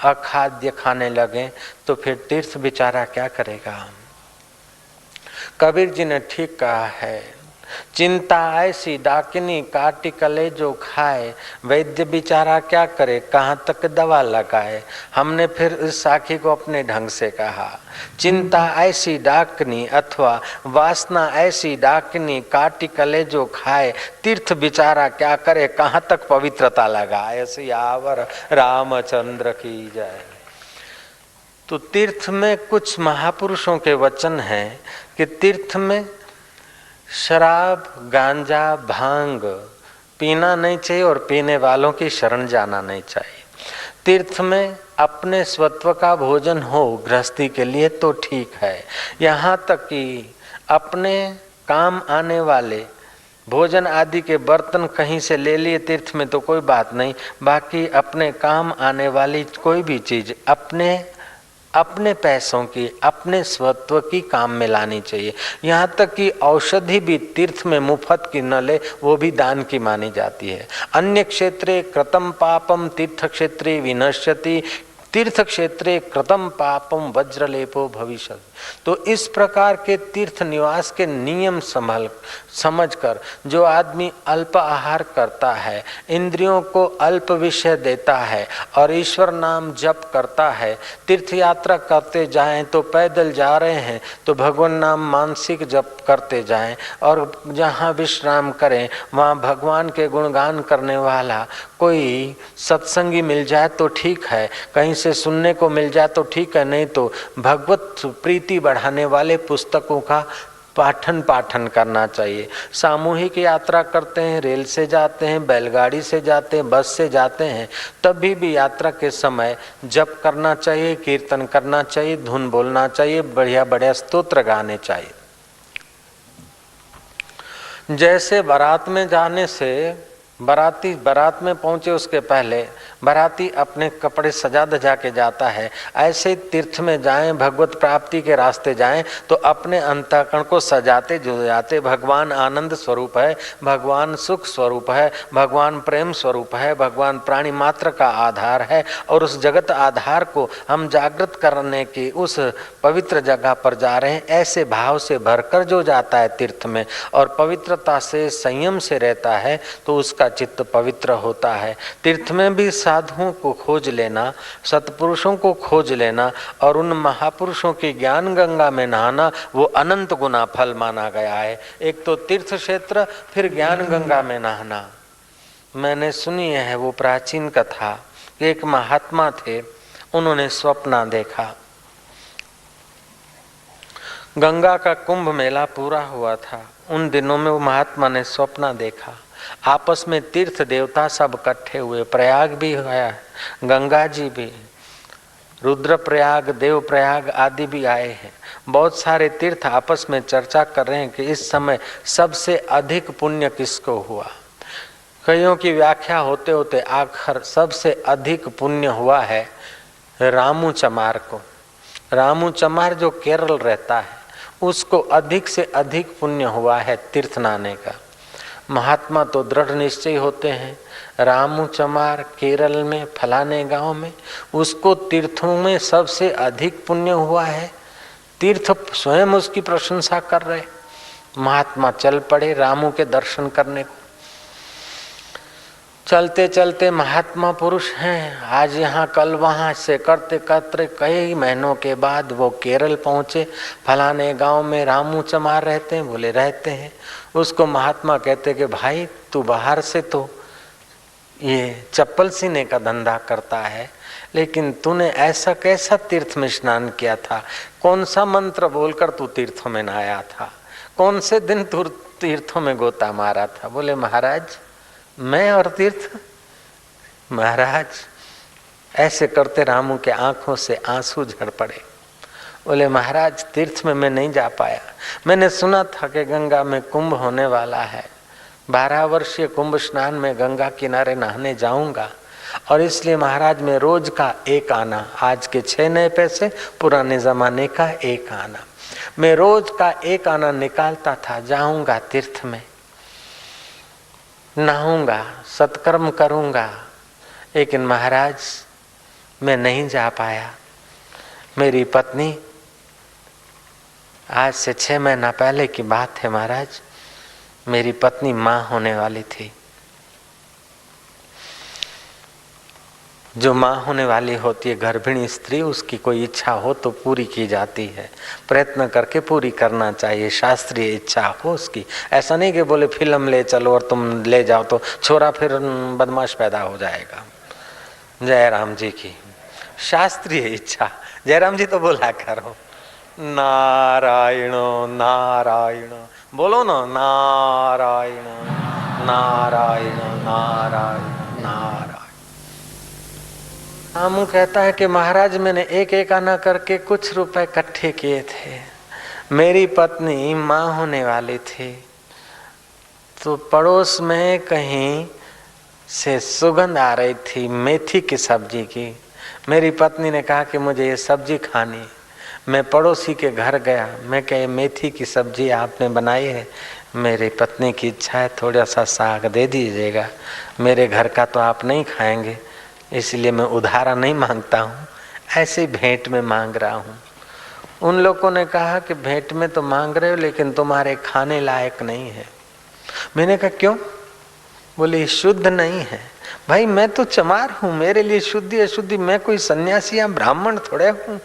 अखाद्य खाने लगे तो फिर तीर्थ बेचारा क्या करेगा। कबीर जी ने ठीक कहा है, चिंता ऐसी डाकिनी काटी कले जो खाए, वैद्य बेचारा क्या करे कहाँ तक दवा लगाए। हमने फिर इस साखी को अपने ढंग से कहा, चिंता ऐसी डाकनी अथवा वासना ऐसी डाकनी काटी कले जो खाए, तीर्थ बेचारा क्या करे कहाँ तक पवित्रता लगाए। सियावर रामचंद्र की जय। तो तीर्थ में कुछ महापुरुषों के वचन हैं कि तीर्थ में शराब गांजा भांग पीना नहीं चाहिए और पीने वालों की शरण जाना नहीं चाहिए। तीर्थ में अपने स्वत्व का भोजन हो गृहस्थी के लिए तो ठीक है, यहाँ तक कि अपने काम आने वाले भोजन आदि के बर्तन कहीं से ले लिए तीर्थ में तो कोई बात नहीं, बाकी अपने काम आने वाली कोई भी चीज अपने अपने पैसों की, अपने स्वत्व की काम में लानी चाहिए। यहाँ तक कि औषधि भी तीर्थ में मुफ्त की न ले, वो भी दान की मानी जाती है। अन्य क्षेत्रे कृतं पापम तीर्थ क्षेत्रे विनश्यति, तीर्थ क्षेत्रे कृतं पापम वज्रलेपो भविष्यति। तो इस प्रकार के तीर्थ निवास के नियम समझकर जो आदमी अल्प आहार करता है, इंद्रियों को अल्प विषय देता है और ईश्वर नाम जप करता है, तीर्थ यात्रा करते जाएं तो पैदल जा रहे हैं तो भगवान नाम मानसिक जप करते जाएं, और जहाँ विश्राम करें वहाँ भगवान के गुणगान करने वाला कोई सत्संगी मिल जाए तो ठीक है, कहीं से सुनने को मिल जाए तो ठीक है, नहीं तो भगवत प्रीति बढ़ाने वाले पुस्तकों का पाठन करना चाहिए। सामूहिक यात्रा करते हैं, रेल से जाते हैं, बैलगाड़ी से जाते हैं, बस से जाते हैं, तभी भी यात्रा के समय जप करना चाहिए, कीर्तन करना चाहिए, धुन बोलना चाहिए, बढ़िया बढ़िया स्तोत्र गाने चाहिए। जैसे बारात में जाने से बाराती बारात में पहुंचे उसके पहले बाराती अपने कपड़े सजा धजा के जाता है, ऐसे तीर्थ में जाएं, भगवत प्राप्ति के रास्ते जाएं तो अपने अंतःकरण को सजाते जाते भगवान आनंद स्वरूप है, भगवान सुख स्वरूप है, भगवान प्रेम स्वरूप है, भगवान प्राणी मात्र का आधार है, और उस जगत आधार को हम जागृत करने की उस पवित्र जगह पर जा रहे हैं। ऐसे भाव से भरकर जो जाता है तीर्थ में और पवित्रता से संयम से रहता है तो उसका चित्त पवित्र होता है। तीर्थ में भी साधुओं को खोज लेना, सत्पुरुषों को खोज लेना और उन महापुरुषों की ज्ञान गंगा में नहाना, वो अनंत गुना फल माना गया है। एक तो तीर्थ क्षेत्र, फिर ज्ञान गंगा में नहाना। मैंने सुनी है वो प्राचीन कथा कि एक महात्मा थे, उन्होंने स्वप्न देखा, गंगा का कुंभ मेला पूरा हुआ था। उन दिनों में वो महात्मा ने स्वप्न देखा, आपस में तीर्थ देवता सब इकट्ठे हुए, प्रयाग भी आया, गंगा जी भी, रुद्र प्रयाग, देव प्रयाग आदि भी आए हैं। बहुत सारे तीर्थ आपस में चर्चा कर रहे हैं कि इस समय सबसे अधिक पुण्य किसको हुआ। कईयों की व्याख्या होते होते आखिर सबसे अधिक पुण्य हुआ है रामू चमार को। रामू चमार जो केरल रहता है उसको अधिक से अधिक पुण्य हुआ है तीर्थ नहाने का। महात्मा तो दृढ़ निश्चय होते हैं, रामू चमार केरल में फलाने गांव में, उसको तीर्थों में सबसे अधिक पुण्य हुआ है। तीर्थ स्वयं उसकी प्रशंसा कर रहे। महात्मा चल पड़े रामू के दर्शन करने को। चलते चलते महात्मा पुरुष हैं, आज यहाँ कल वहाँ से करते करते कई महीनों के बाद वो केरल पहुँचे। फलाने गांव में रामू चमार रहते हैं, बोले रहते हैं। उसको महात्मा कहते कि भाई तू बाहर से तो ये चप्पल सीने का धंधा करता है, लेकिन तूने ऐसा कैसा तीर्थ में स्नान किया था, कौन सा मंत्र बोलकर तू तीर्थों में नहाया था, कौन से दिन तू तीर्थों में गोता मारा था। बोले महाराज मैं और तीर्थ। महाराज ऐसे करते रामू के आंखों से आंसू झड़ पड़े। बोले महाराज तीर्थ में मैं नहीं जा पाया, मैंने सुना था कि गंगा में कुंभ होने वाला है, 12 वर्षीय कुंभ स्नान में गंगा किनारे नहाने जाऊंगा, और इसलिए महाराज मैं रोज का एक आना, आज के 6 नए पैसे, पुराने जमाने का 1 आना, मैं रोज का 1 आना निकालता था, जाऊंगा तीर्थ में, नहाऊंगा, सत्कर्म करूंगा। लेकिन महाराज मैं नहीं जा पाया। मेरी पत्नी, आज से 6 महीना पहले की बात है महाराज, मेरी पत्नी माँ होने वाली थी। जो माँ होने वाली होती है गर्भिणी स्त्री, उसकी कोई इच्छा हो तो पूरी की जाती है, प्रयत्न करके पूरी करना चाहिए, शास्त्रीय इच्छा हो उसकी। ऐसा नहीं कि बोले फिल्म ले चलो और तुम ले जाओ तो छोरा फिर बदमाश पैदा हो जाएगा। जयराम जी की शास्त्रीय इच्छा, जयराम जी तो बोला करो नारायण नारायण, बोलो ना नारायण नारायण नारायण नारायण। रामू कहता है कि महाराज मैंने एक आना करके कुछ रुपए इकट्ठे किए थे, मेरी पत्नी माँ होने वाली थी, तो पड़ोस में कहीं से सुगंध आ रही थी मेथी की सब्जी की, मेरी पत्नी ने कहा कि मुझे ये सब्जी खानी। मैं पड़ोसी के घर गया, मैं कहा मेथी की सब्जी आपने बनाई है, मेरी पत्नी की इच्छा है थोड़ा सा साग दे दीजिएगा, मेरे घर का तो आप नहीं खाएंगे, इसलिए मैं उधारा नहीं मांगता हूँ, ऐसे भेंट में मांग रहा हूँ। उन लोगों ने कहा कि भेंट में तो मांग रहे हो लेकिन तुम्हारे खाने लायक नहीं है। मैंने कहा क्यों? बोले शुद्ध नहीं है। भाई मैं तो चमार हूँ, मेरे लिए शुद्धि अशुद्धि, मैं कोई सन्यासी या ब्राह्मण थोड़े हूँ,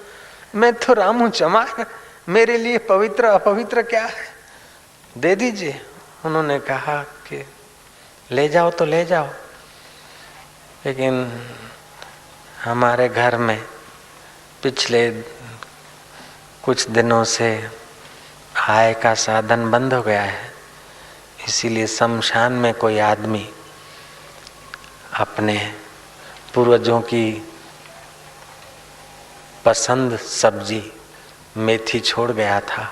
मैं तो राम हूँ चमार, मेरे लिए पवित्र अपवित्र क्या है, दे दीजिए। उन्होंने कहा कि ले जाओ तो ले जाओ, लेकिन हमारे घर में पिछले कुछ दिनों से आय का साधन बंद हो गया है, इसीलिए शमशान में कोई आदमी अपने पूर्वजों की पसंद सब्जी मेथी छोड़ गया था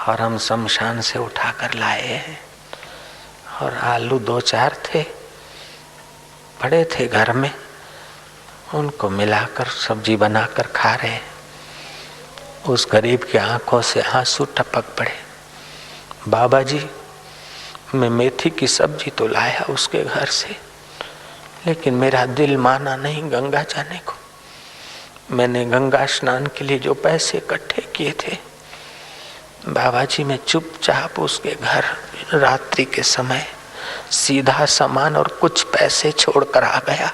और हम शमशान से उठा कर लाए हैं। और आलू 2-4 थे, पड़े थे घर में, उनको मिलाकर सब्जी बनाकर खा रहे हैं। उस गरीब की आंखों से आंसू टपक पड़े। बाबा जी, मैं मेथी की सब्जी तो लाया उसके घर से, लेकिन मेरा दिल माना नहीं गंगा जाने को। मैंने गंगा स्नान के लिए जो पैसे इकट्ठे किए थे, बाबा जी मैं चुपचाप उसके घर रात्रि के समय सीधा सामान और कुछ पैसे छोड़कर आ गया।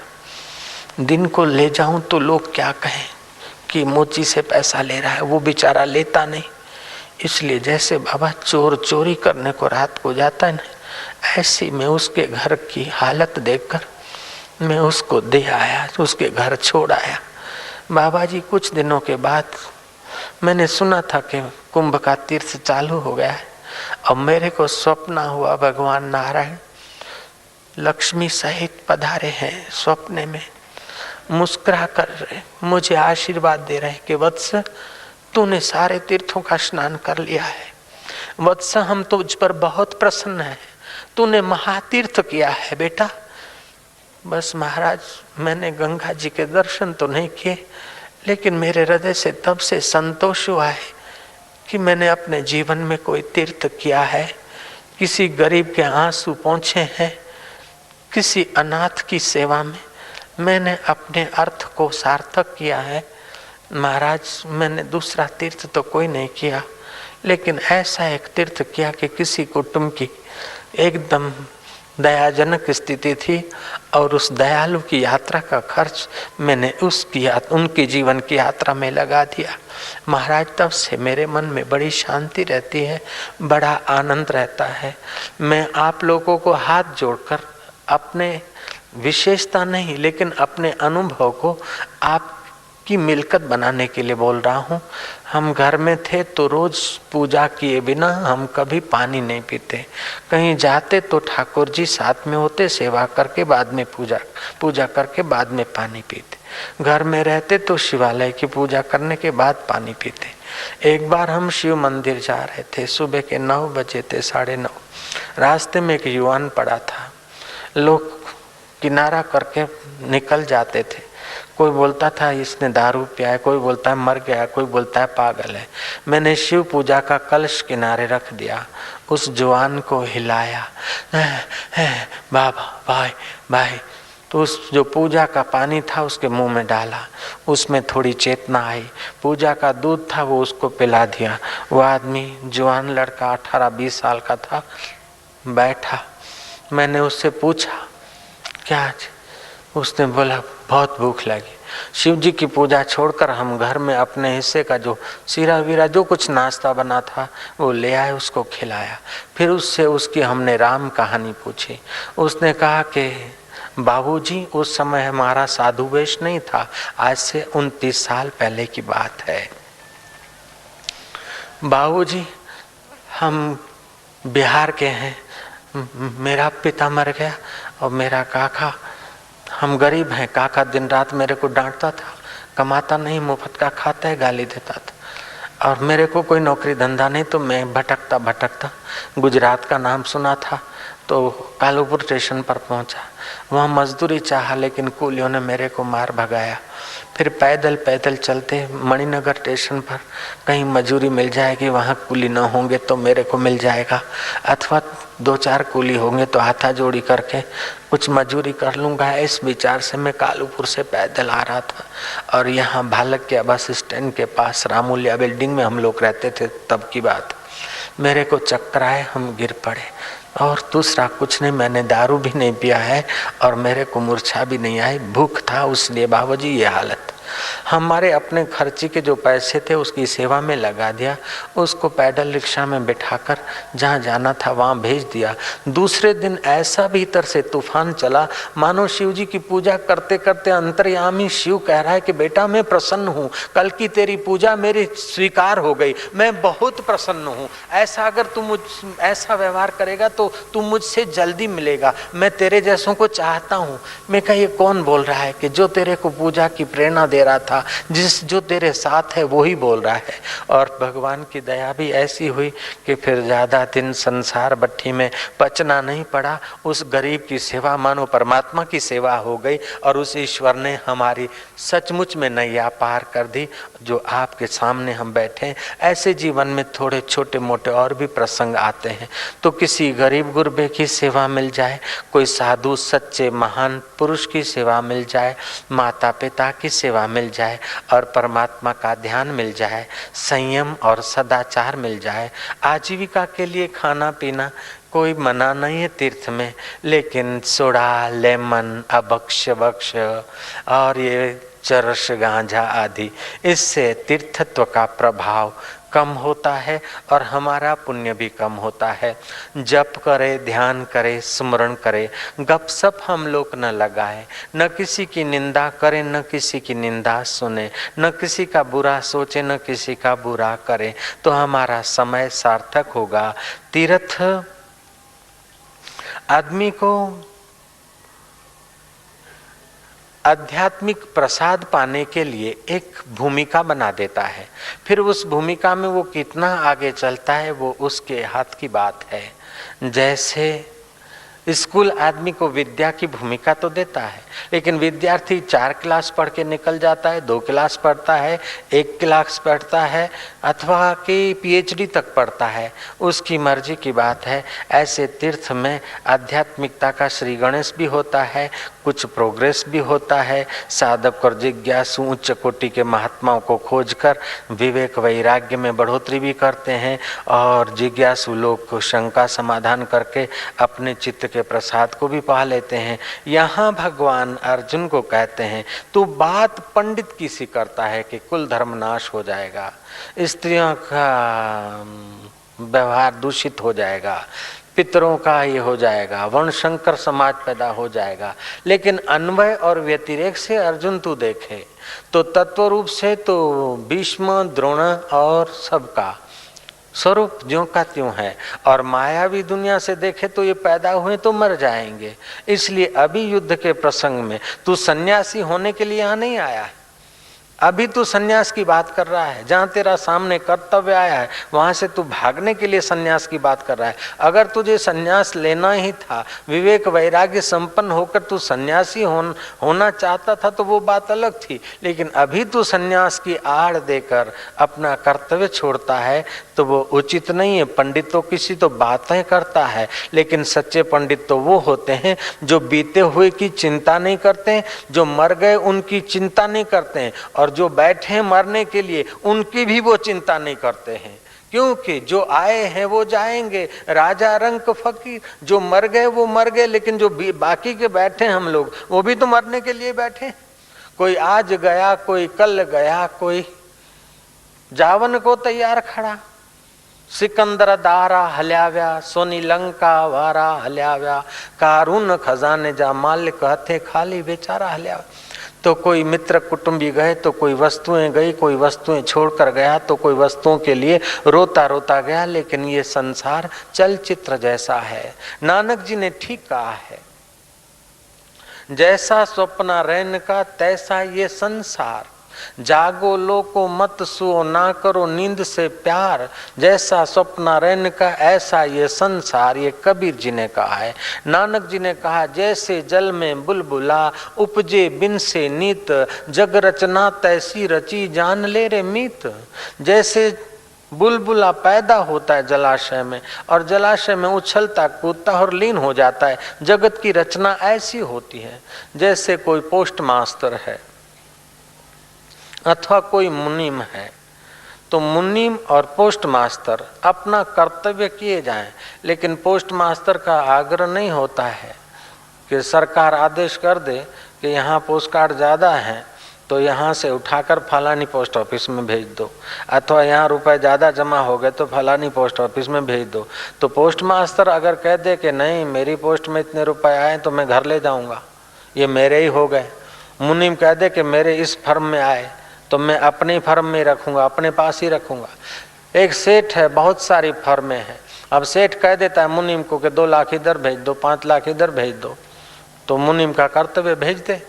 दिन को ले जाऊं तो लोग क्या कहें कि मोची से पैसा ले रहा है, वो बेचारा लेता नहीं। इसलिए जैसे बाबा चोर चोरी करने को रात को जाता है ना, ऐसी मैं उसके घर की हालत देखकर मैं उसको दे आया, उसके घर छोड़ आया। बाबा जी कुछ दिनों के बाद मैंने सुना था कि कुंभ का तीर्थ चालू हो गया है, और मेरे को स्वप्न हुआ भगवान नारायण लक्ष्मी सहित पधारे हैं स्वप्न में, मुस्कुरा कर रहे, मुझे आशीर्वाद दे रहे कि वत्स तूने सारे तीर्थों का स्नान कर लिया है, वत्स हम तुझ पर बहुत प्रसन्न हैं, तूने महातीर्थ किया है बेटा। बस महाराज मैंने गंगा जी के दर्शन तो नहीं किए, लेकिन मेरे हृदय से तब से संतोष हुआ है कि मैंने अपने जीवन में कोई तीर्थ किया है, किसी गरीब के आंसू पहुँचे हैं, किसी अनाथ की सेवा में मैंने अपने अर्थ को सार्थक किया है। महाराज मैंने दूसरा तीर्थ तो कोई नहीं किया, लेकिन ऐसा एक तीर्थ किया कि किसी कुटुंब की एकदम दयाजनक स्थिति थी और उस दयालु की यात्रा का खर्च मैंने उनकी जीवन की यात्रा में लगा दिया। महाराज तब से मेरे मन में बड़ी शांति रहती है, बड़ा आनंद रहता है। मैं आप लोगों को हाथ जोड़कर अपने विशेषता नहीं लेकिन अपने अनुभव को आपकी मिलकत बनाने के लिए बोल रहा हूँ। हम घर में थे तो रोज पूजा किए बिना हम कभी पानी नहीं पीते, कहीं जाते तो ठाकुर जी साथ में होते, सेवा करके बाद में पूजा करके बाद में पानी पीते। घर में रहते तो शिवालय की पूजा करने के बाद पानी पीते। एक बार हम शिव मंदिर जा रहे थे, सुबह के 9 बजे थे, 9:30। रास्ते में एक युवान पड़ा था, लोग किनारा करके निकल जाते थे। कोई बोलता था इसने दारू पिया है, कोई बोलता है मर गया, कोई बोलता है पागल है। मैंने शिव पूजा का कलश किनारे रख दिया, उस जवान को हिलाया, बाबा भाई भाई, तो उस जो पूजा का पानी था उसके मुंह में डाला, उसमें थोड़ी चेतना आई। पूजा का दूध था वो उसको पिला दिया। वो आदमी जवान लड़का 18-20 साल का था, बैठा। मैंने उससे पूछा क्या? उसने बोला बहुत भूख लगी। शिव जी की पूजा छोड़कर हम घर में अपने हिस्से का जो सीरा वीरा जो कुछ नाश्ता बना था वो ले आए, उसको खिलाया। फिर उससे उसकी हमने राम कहानी पूछी। उसने कहा कि बाबूजी उस समय हमारा साधु वेश नहीं था, आज से 29 साल पहले की बात है। बाबूजी हम बिहार के हैं, मेरा पिता मर गया और मेरा काका, हम गरीब हैं, काका दिन रात मेरे को डांटता था, कमाता नहीं, मुफ्त का खाता है, गाली देता था। और मेरे को कोई नौकरी धंधा नहीं, तो मैं भटकता गुजरात का नाम सुना था, तो कालूपुर स्टेशन पर पहुंचा, वहाँ मजदूरी चाहा लेकिन कूलियों ने मेरे को मार भगाया। फिर पैदल पैदल चलते मणिनगर स्टेशन पर कहीं मजूरी मिल जाएगी, वहाँ कूली न होंगे तो मेरे को मिल जाएगा, अथवा 2-4 कूली होंगे तो हाथा जोड़ी करके कुछ मजूरी कर लूँगा। इस विचार से मैं कालूपुर से पैदल आ रहा था और यहाँ भालकिया बस स्टैंड के पास रामूलिया बिल्डिंग में हम लोग रहते थे, तब की बात। मेरे को चक्कर आए, हम गिर पड़े और दूसरा कुछ नहीं, मैंने दारू भी नहीं पिया है और मेरे को मूर्छा भी नहीं आई, भूख था उसलिए बाबूजी ये हालत। हमारे अपने खर्ची के जो पैसे थे उसकी सेवा में लगा दिया, उसको पैदल रिक्शा में बिठाकर जहाँ जाना था वहाँ भेज दिया। दूसरे दिन ऐसा भीतर से तूफान चला, मानो शिव जी की पूजा करते करते अंतर्यामी शिव कह रहा है कि बेटा मैं प्रसन्न हूँ, कल की तेरी पूजा मेरी स्वीकार हो गई, मैं बहुत प्रसन्न हूँ। ऐसा अगर तू मुझ ऐसा व्यवहार करेगा तो तू मुझसे जल्दी मिलेगा, मैं तेरे जैसों को चाहता हूँ। मैं कहा ये कौन बोल रहा है कि जो तेरे को पूजा की प्रेरणा दे रहा था, जो तेरे साथ है वो ही बोल रहा है। और भगवान की दया भी ऐसी हुई कि फिर ज्यादा दिन संसार भट्टी में पचना नहीं पड़ा। उस गरीब की सेवा मानो परमात्मा की सेवा हो गई और उस ईश्वर ने हमारी सचमुच में नैया पार कर दी। जो आपके सामने हम बैठे, ऐसे जीवन में थोड़े छोटे मोटे और भी प्रसंग आते हैं, तो किसी गरीब गुरबे की सेवा मिल जाए, कोई साधु सच्चे महान पुरुष की सेवा मिल जाए, माता पिता की सेवा मिल जाए और परमात्मा का ध्यान मिल जाए, संयम और सदाचार मिल जाए, आजीविका के लिए खाना पीना कोई मना नहीं है तीर्थ में, लेकिन सोडा लेमन अभक्ष भक्ष और ये चरस गांजा आदि, इससे तीर्थत्व का प्रभाव कम होता है और हमारा पुण्य भी कम होता है। जप करे, ध्यान करे, स्मरण करे, गपसप हम लोग न लगाए, न किसी की निंदा करे, न किसी की निंदा सुने, न किसी का बुरा सोचे, न किसी का बुरा करे, तो हमारा समय सार्थक होगा। तीर्थ आदमी को आध्यात्मिक प्रसाद पाने के लिए एक भूमिका बना देता है, फिर उस भूमिका में वो कितना आगे चलता है वो उसके हाथ की बात है। जैसे स्कूल आदमी को विद्या की भूमिका तो देता है, लेकिन विद्यार्थी 4 क्लास पढ़ के निकल जाता है, 2 क्लास पढ़ता है, 1 क्लास पढ़ता है अथवा कि PhD तक पढ़ता है, उसकी मर्जी की बात है। ऐसे तीर्थ में आध्यात्मिकता का श्री गणेश भी होता है, कुछ प्रोग्रेस भी होता है। साधक और जिज्ञासु उच्च कोटि के महात्माओं को खोजकर विवेक वैराग्य में बढ़ोतरी भी करते हैं और जिज्ञासु लोग को शंका समाधान करके अपने चित्त के प्रसाद को भी पा लेते हैं। यहाँ भगवान अर्जुन को कहते हैं तू बात पंडित की सी करता है कि कुल धर्म नाश हो जाएगा, स्त्रियों का व्यवहार दूषित हो जाएगा, पितरों का ये हो जाएगा, वर्णशंकर समाज पैदा हो जाएगा। लेकिन अन्वय और व्यतिरेक से अर्जुन तू देखे तो तत्व रूप से तो भीष्म द्रोण और सबका स्वरूप ज्यों का त्यों है, और मायावी दुनिया से देखे तो ये पैदा हुए तो मर जाएंगे। इसलिए अभी युद्ध के प्रसंग में तू सन्यासी होने के लिए यहाँ नहीं आया है, अभी तू सन्यास की बात कर रहा है। जहाँ तेरा सामने कर्तव्य आया है वहां से तू भागने के लिए सन्यास की बात कर रहा है। अगर तुझे सन्यास लेना ही था, विवेक वैराग्य संपन्न होकर तू सन्यासी होना चाहता था तो वो बात अलग थी, लेकिन अभी तू सन्यास की आड़ देकर अपना कर्तव्य छोड़ता है तो वो उचित नहीं है। पंडित तो किसी तो बातें करता है, लेकिन सच्चे पंडित तो वो होते हैं जो बीते हुए की चिंता नहीं करते, जो मर गए उनकी चिंता नहीं करते हैं, और जो बैठे मरने के लिए उनकी भी वो चिंता नहीं करते हैं, क्योंकि जो आए हैं वो जाएंगे। राजा रंक फकीर, जो मर गए वो मर गए, लेकिन जो बाकी के बैठे हम लोग वो भी तो मरने के लिए बैठे। कोई आज गया, कोई कल गया, कोई जावन को तैयार खड़ा। सिकंदर दारा हल्याव्या, सोनी लंका वारा हल्याव्या, कारून खजाने जा मालिक हथे खाली बेचारा हल्याव्या। तो कोई मित्र कुटुंबी गए तो कोई वस्तुएं गई, कोई वस्तुएं छोड़कर गया तो कोई वस्तुओं के लिए रोता रोता गया। लेकिन ये संसार चलचित्र जैसा है। नानक जी ने ठीक कहा है, जैसा स्वप्न रैन का तैसा ये संसार। जागो लोको मत सुओ, ना करो नींद से प्यार, जैसा सपना रैन का ऐसा ये संसार, ये कबीर जी ने कहा है। नानक जी ने कहा जैसे जल में बुलबुला, उपजे बिन से नीत, जग रचना तैसी रची, जान ले रे मीत। जैसे बुलबुला पैदा होता है जलाशय में, और जलाशय में उछलता कूदता और लीन हो जाता है, जगत की रचना ऐसी होती है। जैसे कोई पोस्ट मास्टर है अथवा कोई मुनीम है, तो मुनीम और पोस्ट मास्टर अपना कर्तव्य किए जाएं, लेकिन पोस्ट मास्टर का आग्रह नहीं होता है कि सरकार आदेश कर दे कि यहाँ पोस्ट कार्ड ज़्यादा हैं तो यहाँ से उठाकर फलानी पोस्ट ऑफिस में भेज दो, अथवा यहाँ रुपए ज़्यादा जमा हो गए तो फलानी पोस्ट ऑफिस में भेज दो। तो पोस्ट मास्टर अगर कह दे कि नहीं मेरी पोस्ट में इतने रुपए आए तो मैं घर ले जाऊँगा, ये मेरे ही हो गए। मुनीम कह दे कि मेरे इस फर्म में आए तो मैं अपनी फर्म में रखूँगा, अपने पास ही रखूँगा। एक सेठ है, बहुत सारी फर्में हैं, अब सेठ कह देता है मुनीम को कि 2 लाख इधर भेज दो, 5 लाख इधर भेज दो, तो मुनीम का कर्तव्य भेज दे।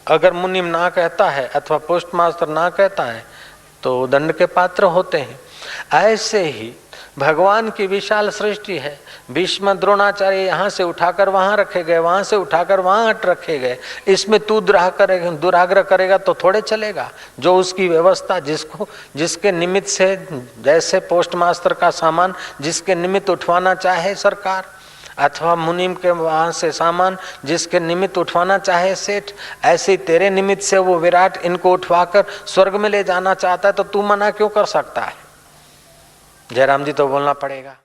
अगर मुनीम ना कहता है अथवा पोस्ट मास्टर ना कहता है तो दंड के पात्र होते हैं। ऐसे ही भगवान की विशाल सृष्टि है। भीष्म द्रोणाचार्य यहाँ से उठाकर वहाँ रखे गए, वहाँ से उठाकर वहाँ हट रखे गए। इसमें तू दुराग्रह करेगा तो थोड़े चलेगा। जो उसकी व्यवस्था जिसके निमित्त से, जैसे पोस्ट मास्टर का सामान जिसके निमित्त उठवाना चाहे सरकार, अथवा मुनीम के वहाँ से सामान जिसके निमित्त उठवाना चाहे सेठ, ऐसे तेरे निमित्त से वो विराट इनको उठवाकर स्वर्ग में ले जाना चाहता है, तो तू मना क्यों कर सकता है? जयराम जी तो बोलना पड़ेगा।